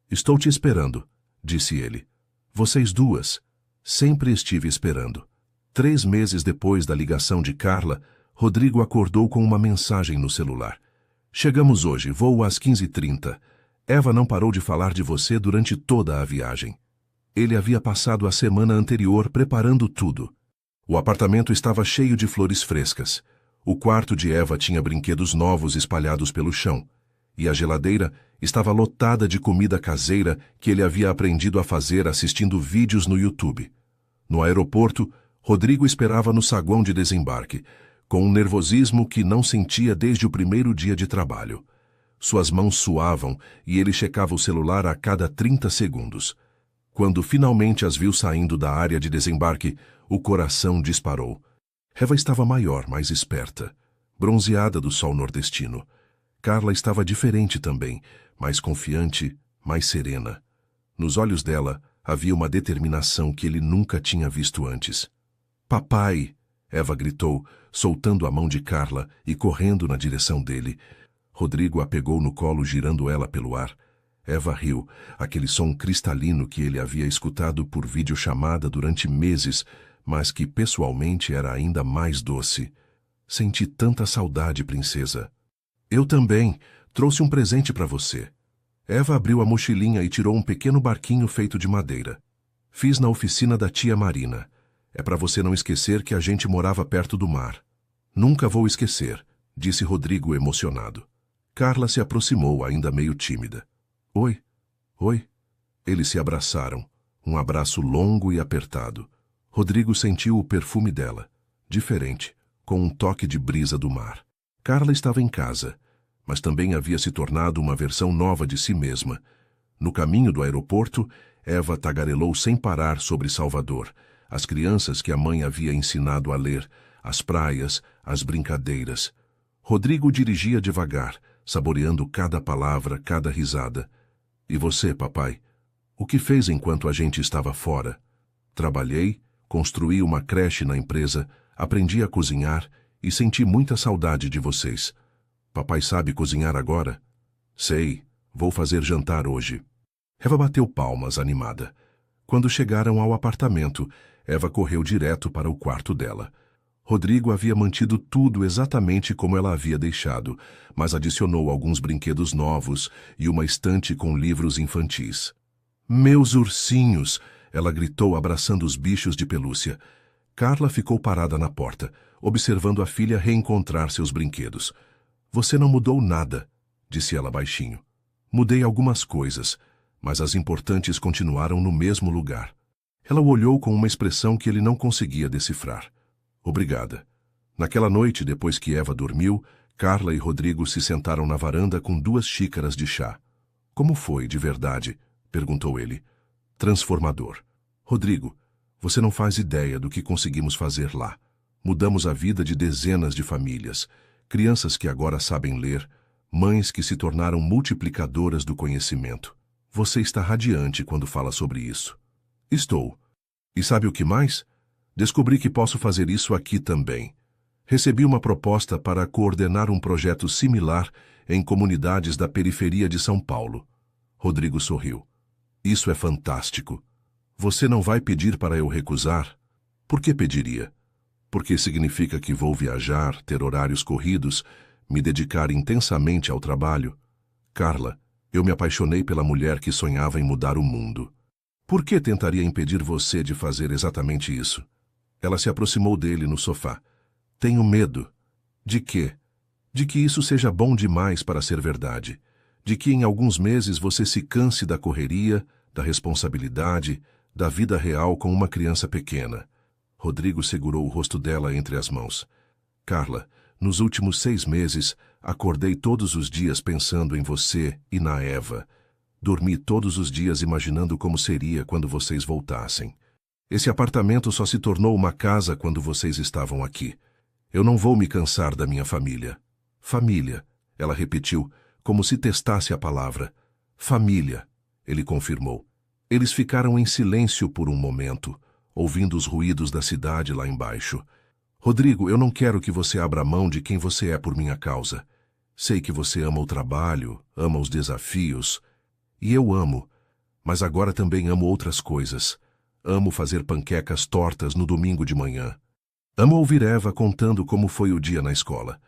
Estou te esperando, disse ele. Vocês duas. Sempre estive esperando. 3 meses depois da ligação de Carla, Rodrigo acordou com uma mensagem no celular. Chegamos hoje, voo às 15h30. Eva não parou de falar de você durante toda a viagem. Ele havia passado a semana anterior preparando tudo. O apartamento estava cheio de flores frescas. O quarto de Eva tinha brinquedos novos espalhados pelo chão. E a geladeira estava lotada de comida caseira que ele havia aprendido a fazer assistindo vídeos no YouTube. No aeroporto, Rodrigo esperava no saguão de desembarque, com um nervosismo que não sentia desde o primeiro dia de trabalho. Suas mãos suavam e ele checava o celular a cada 30 segundos. Quando finalmente as viu saindo da área de desembarque, o coração disparou. Eva estava maior, mais esperta, bronzeada do sol nordestino. Carla estava diferente também, mais confiante, mais serena. Nos olhos dela havia uma determinação que ele nunca tinha visto antes. Papai! Eva gritou, soltando a mão de Carla e correndo na direção dele. Rodrigo a pegou no colo, girando ela pelo ar. Eva riu, aquele som cristalino que ele havia escutado por videochamada durante meses, mas que pessoalmente era ainda mais doce. Senti tanta saudade, princesa. Eu também. Trouxe um presente para você. Eva abriu a mochilinha e tirou um pequeno barquinho feito de madeira. Fiz na oficina da tia Marina. É para você não esquecer que a gente morava perto do mar. Nunca vou esquecer, disse Rodrigo emocionado. Carla se aproximou, ainda meio tímida. Oi, oi. Eles se abraçaram, um abraço longo e apertado. Rodrigo sentiu o perfume dela, diferente, com um toque de brisa do mar. Carla estava em casa, mas também havia se tornado uma versão nova de si mesma. No caminho do aeroporto, Eva tagarelou sem parar sobre Salvador, as crianças que a mãe havia ensinado a ler, as praias, as brincadeiras. Rodrigo dirigia devagar, saboreando cada palavra, cada risada. E você, papai? O que fez enquanto a gente estava fora? Trabalhei, construí uma creche na empresa, aprendi a cozinhar e senti muita saudade de vocês. Papai sabe cozinhar agora? Sei, vou fazer jantar hoje. Eva bateu palmas, animada. Quando chegaram ao apartamento, Eva correu direto para o quarto dela. Rodrigo havia mantido tudo exatamente como ela havia deixado, mas adicionou alguns brinquedos novos e uma estante com livros infantis. Meus ursinhos! Ela gritou, abraçando os bichos de pelúcia. Carla ficou parada na porta, observando a filha reencontrar seus brinquedos. Você não mudou nada, disse ela baixinho. Mudei algumas coisas, mas as importantes continuaram no mesmo lugar. Ela o olhou com uma expressão que ele não conseguia decifrar. Obrigada. Naquela noite, depois que Eva dormiu, Carla e Rodrigo se sentaram na varanda com 2 xícaras de chá. Como foi, de verdade? Perguntou ele. Transformador. Rodrigo, você não faz ideia do que conseguimos fazer lá. Mudamos a vida de dezenas de famílias, crianças que agora sabem ler, mães que se tornaram multiplicadoras do conhecimento. Você está radiante quando fala sobre isso. Estou. E sabe o que mais? Descobri que posso fazer isso aqui também. Recebi uma proposta para coordenar um projeto similar em comunidades da periferia de São Paulo. Rodrigo sorriu. Isso é fantástico. Você não vai pedir para eu recusar? Por que pediria? Porque significa que vou viajar, ter horários corridos, me dedicar intensamente ao trabalho. Carla, eu me apaixonei pela mulher que sonhava em mudar o mundo. Por que tentaria impedir você de fazer exatamente isso? Ela se aproximou dele no sofá. Tenho medo. De quê? De que isso seja bom demais para ser verdade. De que em alguns meses você se canse da correria, da responsabilidade, da vida real com uma criança pequena. Rodrigo segurou o rosto dela entre as mãos. Carla, nos últimos 6 meses, acordei todos os dias pensando em você e na Eva. Dormi todos os dias imaginando como seria quando vocês voltassem. Esse apartamento só se tornou uma casa quando vocês estavam aqui. Eu não vou me cansar da minha família. Família, ela repetiu, como se testasse a palavra. Família, ele confirmou. Eles ficaram em silêncio por um momento, ouvindo os ruídos da cidade lá embaixo. Rodrigo, eu não quero que você abra mão de quem você é por minha causa. Sei que você ama o trabalho, ama os desafios. E eu amo, mas agora também amo outras coisas. Amo fazer panquecas tortas no domingo de manhã. Amo ouvir Eva contando como foi o dia na escola.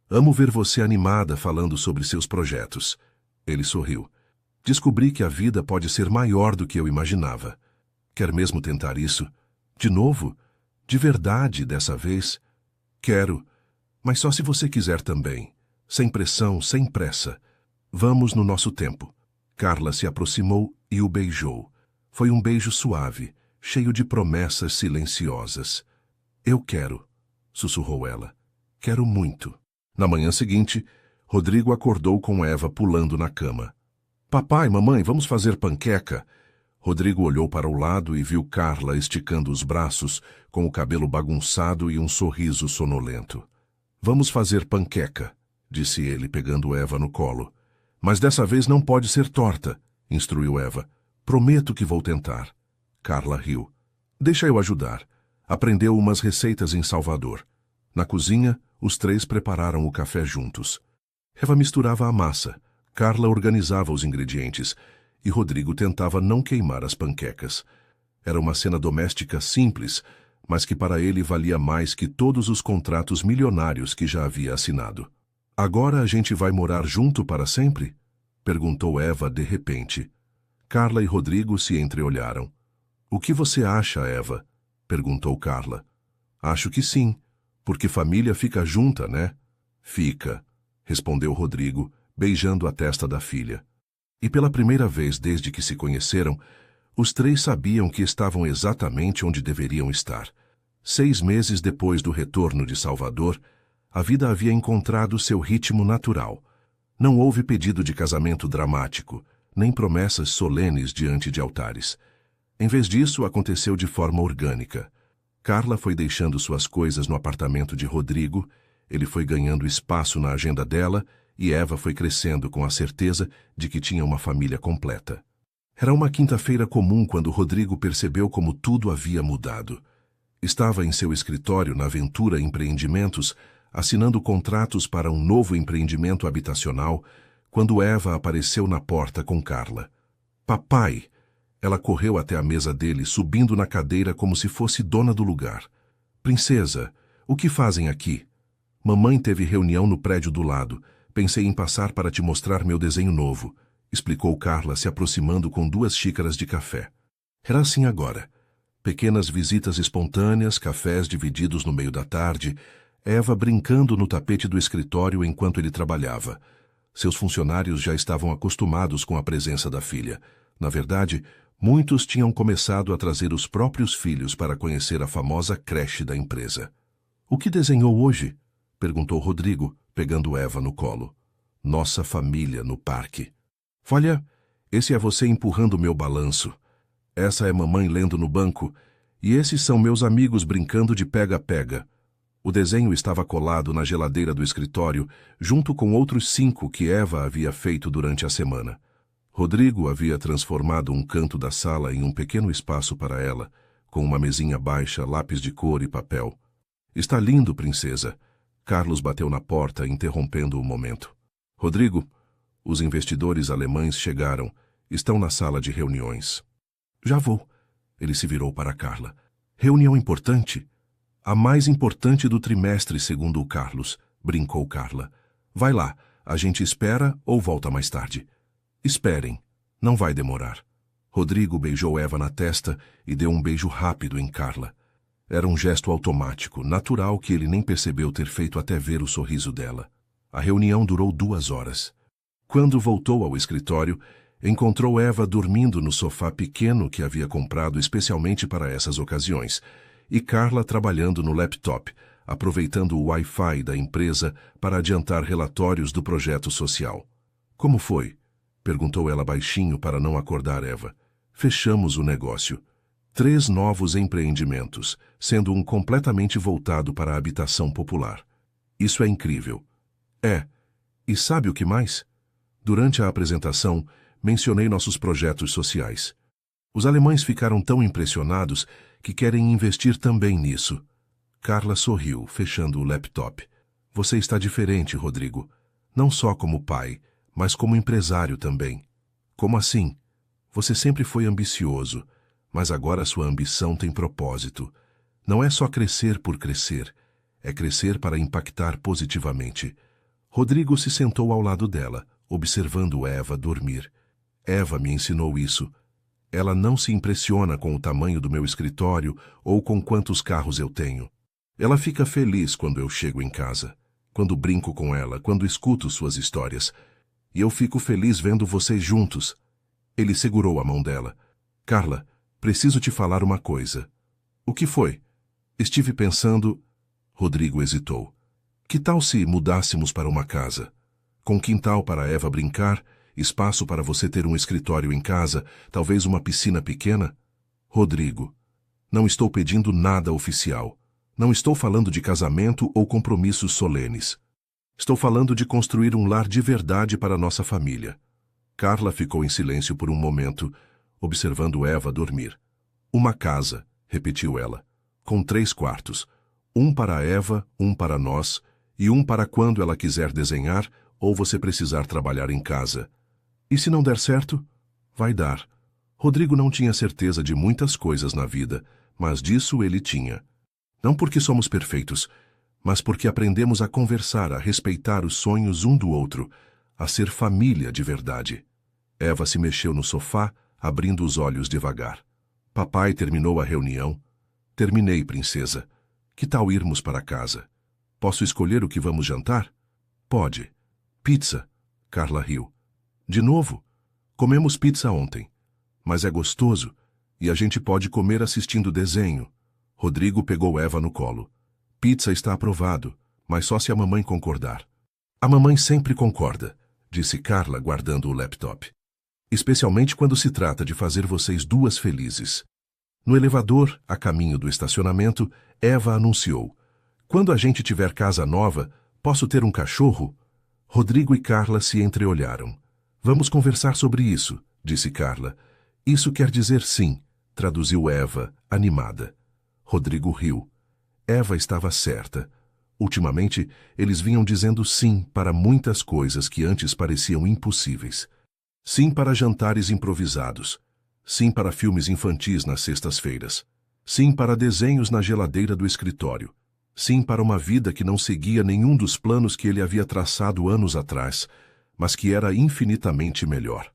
Amo ver você animada falando sobre seus projetos. Ele sorriu. Descobri que a vida pode ser maior do que eu imaginava. Quer mesmo tentar isso? De novo? De verdade, dessa vez? Quero, mas só se você quiser também. Sem pressão, sem pressa. Vamos no nosso tempo. Carla se aproximou e o beijou. Foi um beijo suave, cheio de promessas silenciosas. Eu quero, sussurrou ela. Quero muito. Na manhã seguinte, Rodrigo acordou com Eva pulando na cama. Papai, mamãe, vamos fazer panqueca. Rodrigo olhou para o lado e viu Carla esticando os braços, com o cabelo bagunçado e um sorriso sonolento. Vamos fazer panqueca, disse ele, pegando Eva no colo. Mas dessa vez não pode ser torta, instruiu Eva. Prometo que vou tentar. Carla riu. Deixa eu ajudar. Aprendeu umas receitas em Salvador. Na cozinha, os 3 prepararam o café juntos. Eva misturava a massa, Carla organizava os ingredientes e Rodrigo tentava não queimar as panquecas. Era uma cena doméstica simples, mas que para ele valia mais que todos os contratos milionários que já havia assinado. Agora a gente vai morar junto para sempre? Perguntou Eva de repente. Carla e Rodrigo se entreolharam. O que você acha, Eva? Perguntou Carla. Acho que sim, porque família fica junta, né? Fica, respondeu Rodrigo, beijando a testa da filha. E pela primeira vez desde que se conheceram, os três sabiam que estavam exatamente onde deveriam estar. 6 meses depois do retorno de Salvador, a vida havia encontrado seu ritmo natural. Não houve pedido de casamento dramático, nem promessas solenes diante de altares. Em vez disso, aconteceu de forma orgânica. Carla foi deixando suas coisas no apartamento de Rodrigo, ele foi ganhando espaço na agenda dela e Eva foi crescendo com a certeza de que tinha uma família completa. Era uma quinta-feira comum quando Rodrigo percebeu como tudo havia mudado. Estava em seu escritório na Ventura Empreendimentos, assinando contratos para um novo empreendimento habitacional, quando Eva apareceu na porta com Carla. Papai! Ela correu até a mesa dele, subindo na cadeira como se fosse dona do lugar. Princesa, o que fazem aqui? Mamãe teve reunião no prédio do lado. Pensei em passar para te mostrar meu desenho novo, explicou Carla, se aproximando com 2 xícaras de café. Era assim agora. Pequenas visitas espontâneas, cafés divididos no meio da tarde, Eva brincando no tapete do escritório enquanto ele trabalhava. Seus funcionários já estavam acostumados com a presença da filha. Na verdade, muitos tinham começado a trazer os próprios filhos para conhecer a famosa creche da empresa. O que desenhou hoje? Perguntou Rodrigo, pegando Eva no colo. Nossa família no parque. Olha, esse é você empurrando meu balanço. Essa é mamãe lendo no banco, e esses são meus amigos brincando de pega-pega. O desenho estava colado na geladeira do escritório, junto com outros 5 que Eva havia feito durante a semana. Rodrigo havia transformado um canto da sala em um pequeno espaço para ela, com uma mesinha baixa, lápis de cor e papel. Está lindo, princesa. Carlos bateu na porta, interrompendo o momento. Rodrigo, os investidores alemães chegaram. Estão na sala de reuniões. Já vou. Ele se virou para Carla. Reunião importante? A mais importante do trimestre, segundo o Carlos, brincou Carla. Vai lá, a gente espera ou volta mais tarde. Esperem, não vai demorar. Rodrigo beijou Eva na testa e deu um beijo rápido em Carla. Era um gesto automático, natural, que ele nem percebeu ter feito até ver o sorriso dela. A reunião durou 2 horas. Quando voltou ao escritório, encontrou Eva dormindo no sofá pequeno que havia comprado especialmente para essas ocasiões, e Carla trabalhando no laptop, aproveitando o Wi-Fi da empresa para adiantar relatórios do projeto social. Como foi? Perguntou ela baixinho para não acordar Eva. Fechamos o negócio. 3 novos empreendimentos, sendo um completamente voltado para a habitação popular. Isso é incrível. É. E sabe o que mais? Durante a apresentação, mencionei nossos projetos sociais. Os alemães ficaram tão impressionados que querem investir também nisso. Carla sorriu, fechando o laptop. Você está diferente, Rodrigo. Não só como pai, mas como empresário também. Como assim? Você sempre foi ambicioso, mas agora sua ambição tem propósito. Não é só crescer por crescer, é crescer para impactar positivamente. Rodrigo se sentou ao lado dela, observando Eva dormir. Eva me ensinou isso. Ela não se impressiona com o tamanho do meu escritório ou com quantos carros eu tenho. Ela fica feliz quando eu chego em casa, quando brinco com ela, quando escuto suas histórias. E eu fico feliz vendo vocês juntos. Ele segurou a mão dela. Carla, preciso te falar uma coisa. O que foi? Estive pensando... Rodrigo hesitou. Que tal se mudássemos para uma casa? Com quintal para Eva brincar, espaço para você ter um escritório em casa, talvez uma piscina pequena? Rodrigo, não estou pedindo nada oficial. Não estou falando de casamento ou compromissos solenes. Estou falando de construir um lar de verdade para nossa família. Carla ficou em silêncio por um momento, observando Eva dormir. Uma casa, repetiu ela, com 3 quartos. Um para Eva, um para nós, e um para quando ela quiser desenhar ou você precisar trabalhar em casa. E se não der certo? Vai dar. Rodrigo não tinha certeza de muitas coisas na vida, mas disso ele tinha. Não porque somos perfeitos, mas porque aprendemos a conversar, a respeitar os sonhos um do outro, a ser família de verdade. Eva se mexeu no sofá, abrindo os olhos devagar. Papai terminou a reunião. Terminei, princesa. Que tal irmos para casa? Posso escolher o que vamos jantar? Pode. Pizza. Carla riu. De novo? Comemos pizza ontem. Mas é gostoso, e a gente pode comer assistindo desenho. Rodrigo pegou Eva no colo. Pizza está aprovado, mas só se a mamãe concordar. A mamãe sempre concorda, disse Carla guardando o laptop. Especialmente quando se trata de fazer vocês duas felizes. No elevador, a caminho do estacionamento, Eva anunciou: quando a gente tiver casa nova, posso ter um cachorro? Rodrigo e Carla se entreolharam. Vamos conversar sobre isso, disse Carla. Isso quer dizer sim, traduziu Eva, animada. Rodrigo riu. Eva estava certa. Ultimamente, eles vinham dizendo sim para muitas coisas que antes pareciam impossíveis. Sim para jantares improvisados. Sim para filmes infantis nas sextas-feiras. Sim para desenhos na geladeira do escritório. Sim para uma vida que não seguia nenhum dos planos que ele havia traçado anos atrás, mas que era infinitamente melhor.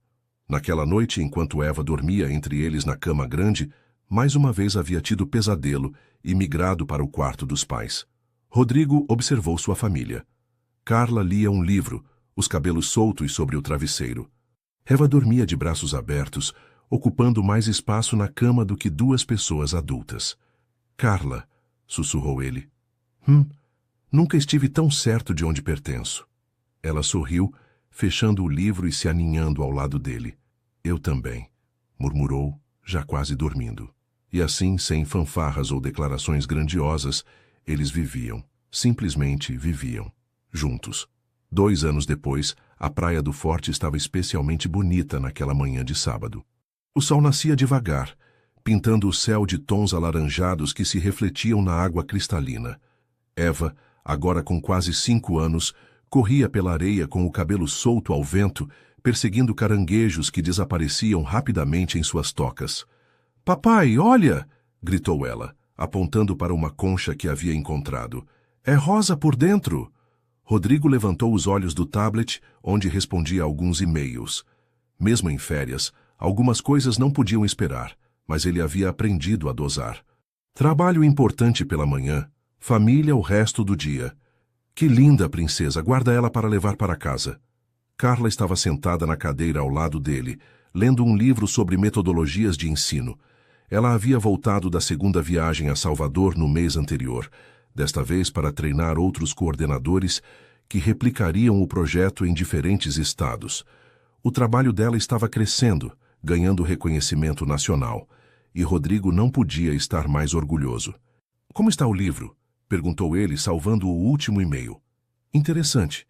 Naquela noite, enquanto Eva dormia entre eles na cama grande, mais uma vez havia tido pesadelo e migrado para o quarto dos pais. Rodrigo observou sua família. Carla lia um livro, os cabelos soltos sobre o travesseiro. Eva dormia de braços abertos, ocupando mais espaço na cama do que duas pessoas adultas. Carla, sussurrou ele. Nunca estive tão certo de onde pertenço. Ela sorriu, fechando o livro e se aninhando ao lado dele. Eu também, murmurou, já quase dormindo. E assim, sem fanfarras ou declarações grandiosas, eles viviam, simplesmente viviam, juntos. 2 anos depois, a praia do Forte estava especialmente bonita naquela manhã de sábado. O sol nascia devagar, pintando o céu de tons alaranjados que se refletiam na água cristalina. Eva, agora com quase 5 anos, corria pela areia com o cabelo solto ao vento, perseguindo caranguejos que desapareciam rapidamente em suas tocas. Papai, olha! Gritou ela, apontando para uma concha que havia encontrado. É rosa por dentro! Rodrigo levantou os olhos do tablet, onde respondia a alguns e-mails. Mesmo em férias, algumas coisas não podiam esperar, mas ele havia aprendido a dosar. Trabalho importante pela manhã, família o resto do dia. Que linda, princesa, guarda ela para levar para casa. Carla estava sentada na cadeira ao lado dele, lendo um livro sobre metodologias de ensino. Ela havia voltado da segunda viagem a Salvador no mês anterior, desta vez para treinar outros coordenadores que replicariam o projeto em diferentes estados. O trabalho dela estava crescendo, ganhando reconhecimento nacional, e Rodrigo não podia estar mais orgulhoso. Como está o livro? Perguntou ele, salvando o último e-mail. Interessante.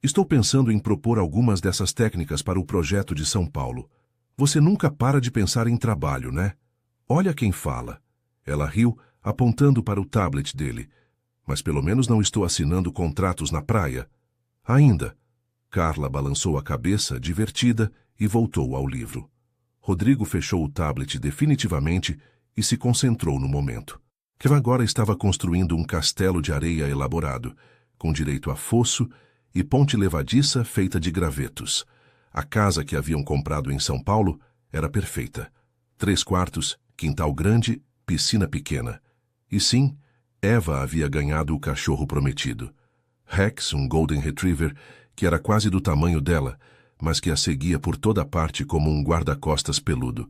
Estou pensando em propor algumas dessas técnicas para o projeto de São Paulo. Você nunca para de pensar em trabalho, né? Olha quem fala. Ela riu, apontando para o tablet dele. Mas pelo menos não estou assinando contratos na praia. Ainda. Carla balançou a cabeça, divertida, e voltou ao livro. Rodrigo fechou o tablet definitivamente e se concentrou no momento. Que agora estava construindo um castelo de areia elaborado, com direito a fosso e ponte levadiça feita de gravetos. A casa que haviam comprado em São Paulo era perfeita. 3 quartos, quintal grande, piscina pequena. E sim, Eva havia ganhado o cachorro prometido. Rex, um Golden Retriever, que era quase do tamanho dela, mas que a seguia por toda parte como um guarda-costas peludo.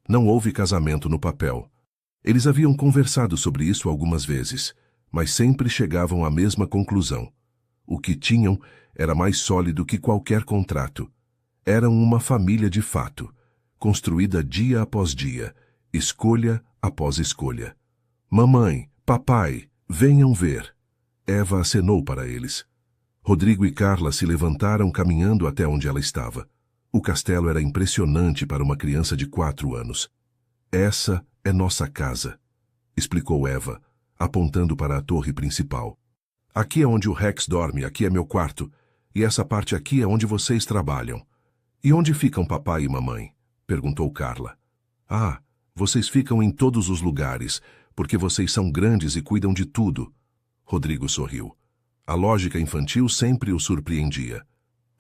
Não houve casamento no papel. Eles haviam conversado sobre isso algumas vezes, mas sempre chegavam à mesma conclusão. O que tinham era mais sólido que qualquer contrato. Eram uma família de fato, construída dia após dia, escolha após escolha. Mamãe, papai, venham ver. Eva acenou para eles. Rodrigo e Carla se levantaram caminhando até onde ela estava. O castelo era impressionante para uma criança de 4 anos. Essa é nossa casa, explicou Eva, apontando para a torre principal. Aqui é onde o Rex dorme, aqui é meu quarto, e essa parte aqui é onde vocês trabalham. E onde ficam papai e mamãe? Perguntou Carla. Ah, vocês ficam em todos os lugares, Porque vocês são grandes e cuidam de tudo. Rodrigo sorriu. A lógica infantil sempre o surpreendia.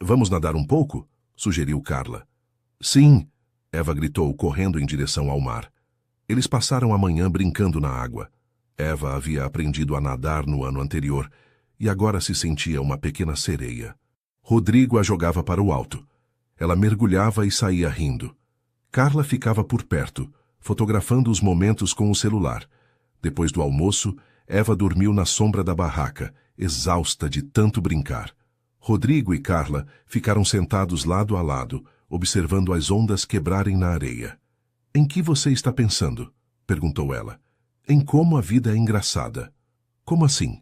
Vamos nadar um pouco? Sugeriu Carla. Sim, Eva gritou, correndo em direção ao mar. Eles passaram a manhã brincando na água. Eva havia aprendido a nadar no ano anterior e agora se sentia uma pequena sereia. Rodrigo a jogava para o alto. Ela mergulhava e saía rindo. Carla ficava por perto, fotografando os momentos com o celular. Depois do almoço, Eva dormiu na sombra da barraca, exausta de tanto brincar. Rodrigo e Carla ficaram sentados lado a lado, observando as ondas quebrarem na areia. Em que você está pensando? Perguntou ela. Em como a vida é engraçada. Como assim?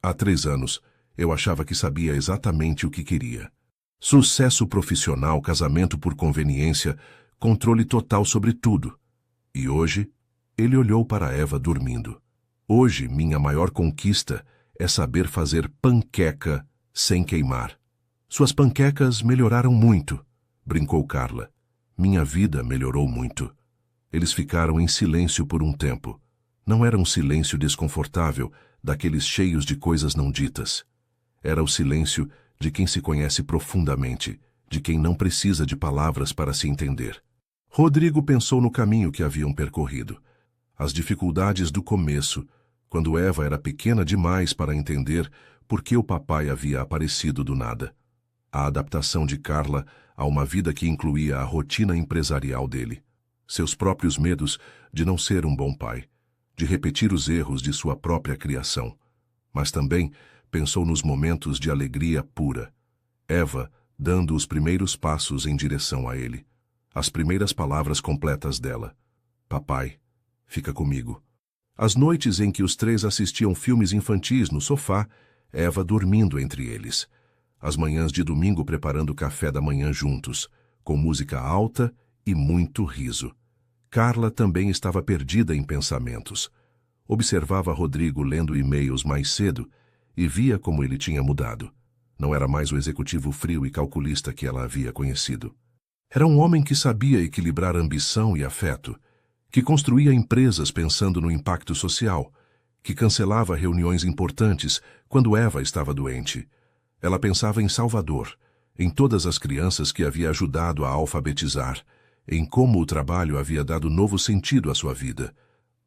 Há 3 anos, eu achava que sabia exatamente o que queria. Sucesso profissional, casamento por conveniência, controle total sobre tudo. E hoje, ele olhou para Eva dormindo. Hoje, minha maior conquista é saber fazer panqueca sem queimar. Suas panquecas melhoraram muito, brincou Carla. Minha vida melhorou muito. Eles ficaram em silêncio por um tempo. Não era um silêncio desconfortável, daqueles cheios de coisas não ditas. Era o silêncio de quem se conhece profundamente, de quem não precisa de palavras para se entender. Rodrigo pensou no caminho que haviam percorrido. As dificuldades do começo, quando Eva era pequena demais para entender por que o papai havia aparecido do nada. A adaptação de Carla a uma vida que incluía a rotina empresarial dele. Seus próprios medos de não ser um bom pai, de repetir os erros de sua própria criação. Mas também pensou nos momentos de alegria pura. Eva dando os primeiros passos em direção a ele. As primeiras palavras completas dela. Papai, fica comigo. As noites em que os 3 assistiam filmes infantis no sofá, Eva dormindo entre eles. As manhãs de domingo preparando café da manhã juntos, com música alta e muito riso. Carla também estava perdida em pensamentos. Observava Rodrigo lendo e-mails mais cedo e via como ele tinha mudado. Não era mais o executivo frio e calculista que ela havia conhecido. Era um homem que sabia equilibrar ambição e afeto, que construía empresas pensando no impacto social, que cancelava reuniões importantes quando Eva estava doente. Ela pensava em Salvador, em todas as crianças que havia ajudado a alfabetizar, em como o trabalho havia dado novo sentido à sua vida.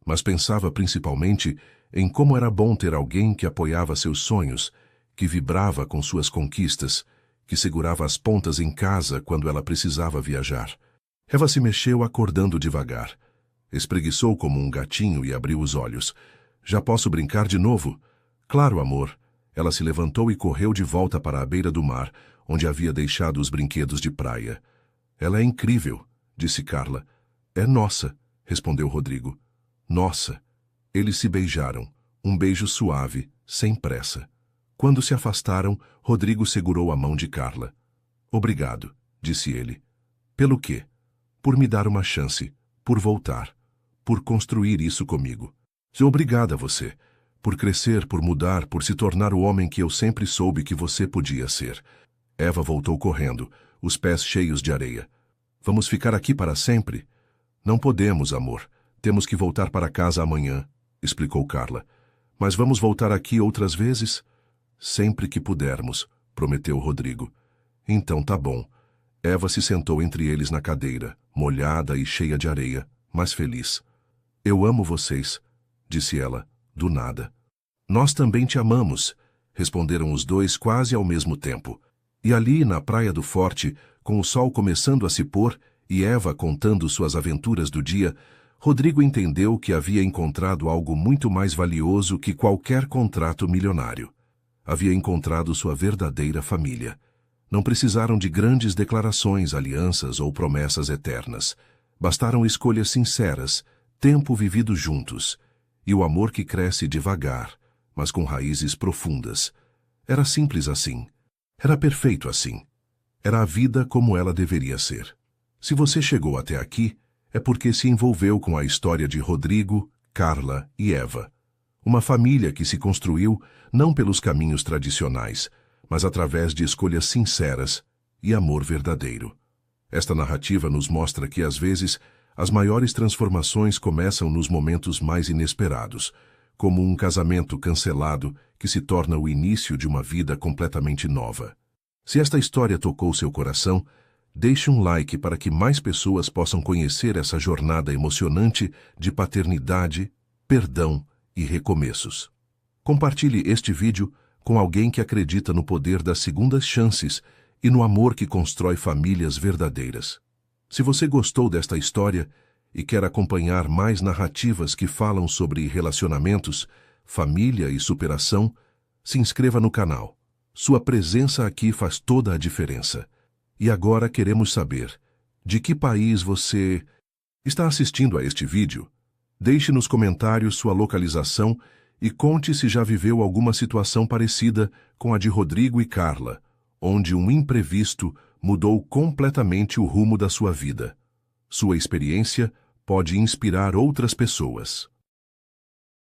Mas pensava principalmente em como era bom ter alguém que apoiava seus sonhos, que vibrava com suas conquistas, que segurava as pontas em casa quando ela precisava viajar. Eva se mexeu acordando devagar. Espreguiçou como um gatinho e abriu os olhos. Já posso brincar de novo? Claro, amor. Ela se levantou e correu de volta para a beira do mar, onde havia deixado os brinquedos de praia. Ela é incrível, disse Carla. É nossa, respondeu Rodrigo. Nossa. Eles se beijaram, um beijo suave, sem pressa. Quando se afastaram, Rodrigo segurou a mão de Carla. Obrigado, disse ele. Pelo quê? Por me dar uma chance, por voltar, por construir isso comigo. Obrigada a você, por crescer, por mudar, por se tornar o homem que eu sempre soube que você podia ser. Eva voltou correndo, os pés cheios de areia. Vamos ficar aqui para sempre? Não podemos, amor. Temos que voltar para casa amanhã, explicou Carla. Mas vamos voltar aqui outras vezes? Sempre que pudermos, prometeu Rodrigo. Então tá bom. Eva se sentou entre eles na cadeira, molhada e cheia de areia, mas feliz. Eu amo vocês, disse ela, do nada. Nós também te amamos, responderam os dois quase ao mesmo tempo. E ali, na praia do Forte, com o sol começando a se pôr e Eva contando suas aventuras do dia, Rodrigo entendeu que havia encontrado algo muito mais valioso que qualquer contrato milionário. Havia encontrado sua verdadeira família. Não precisaram de grandes declarações, alianças ou promessas eternas. Bastaram escolhas sinceras, tempo vivido juntos, e o amor que cresce devagar, mas com raízes profundas. Era simples assim. Era perfeito assim. Era a vida como ela deveria ser. Se você chegou até aqui, é porque se envolveu com a história de Rodrigo, Carla e Eva. Uma família que se construiu não pelos caminhos tradicionais, mas através de escolhas sinceras e amor verdadeiro. Esta narrativa nos mostra que, às vezes, As maiores transformações começam nos momentos mais inesperados, como um casamento cancelado que se torna o início de uma vida completamente nova. Se esta história tocou seu coração, deixe um like para que mais pessoas possam conhecer essa jornada emocionante de paternidade, perdão e recomeços. Compartilhe este vídeo com alguém que acredita no poder das segundas chances e no amor que constrói famílias verdadeiras. Se você gostou desta história e quer acompanhar mais narrativas que falam sobre relacionamentos, família e superação, se inscreva no canal. Sua presença aqui faz toda a diferença. E agora queremos saber, de que país você está assistindo a este vídeo? Deixe nos comentários sua localização e conte se já viveu alguma situação parecida com a de Rodrigo e Carla, onde um imprevisto mudou completamente o rumo da sua vida. Sua experiência pode inspirar outras pessoas.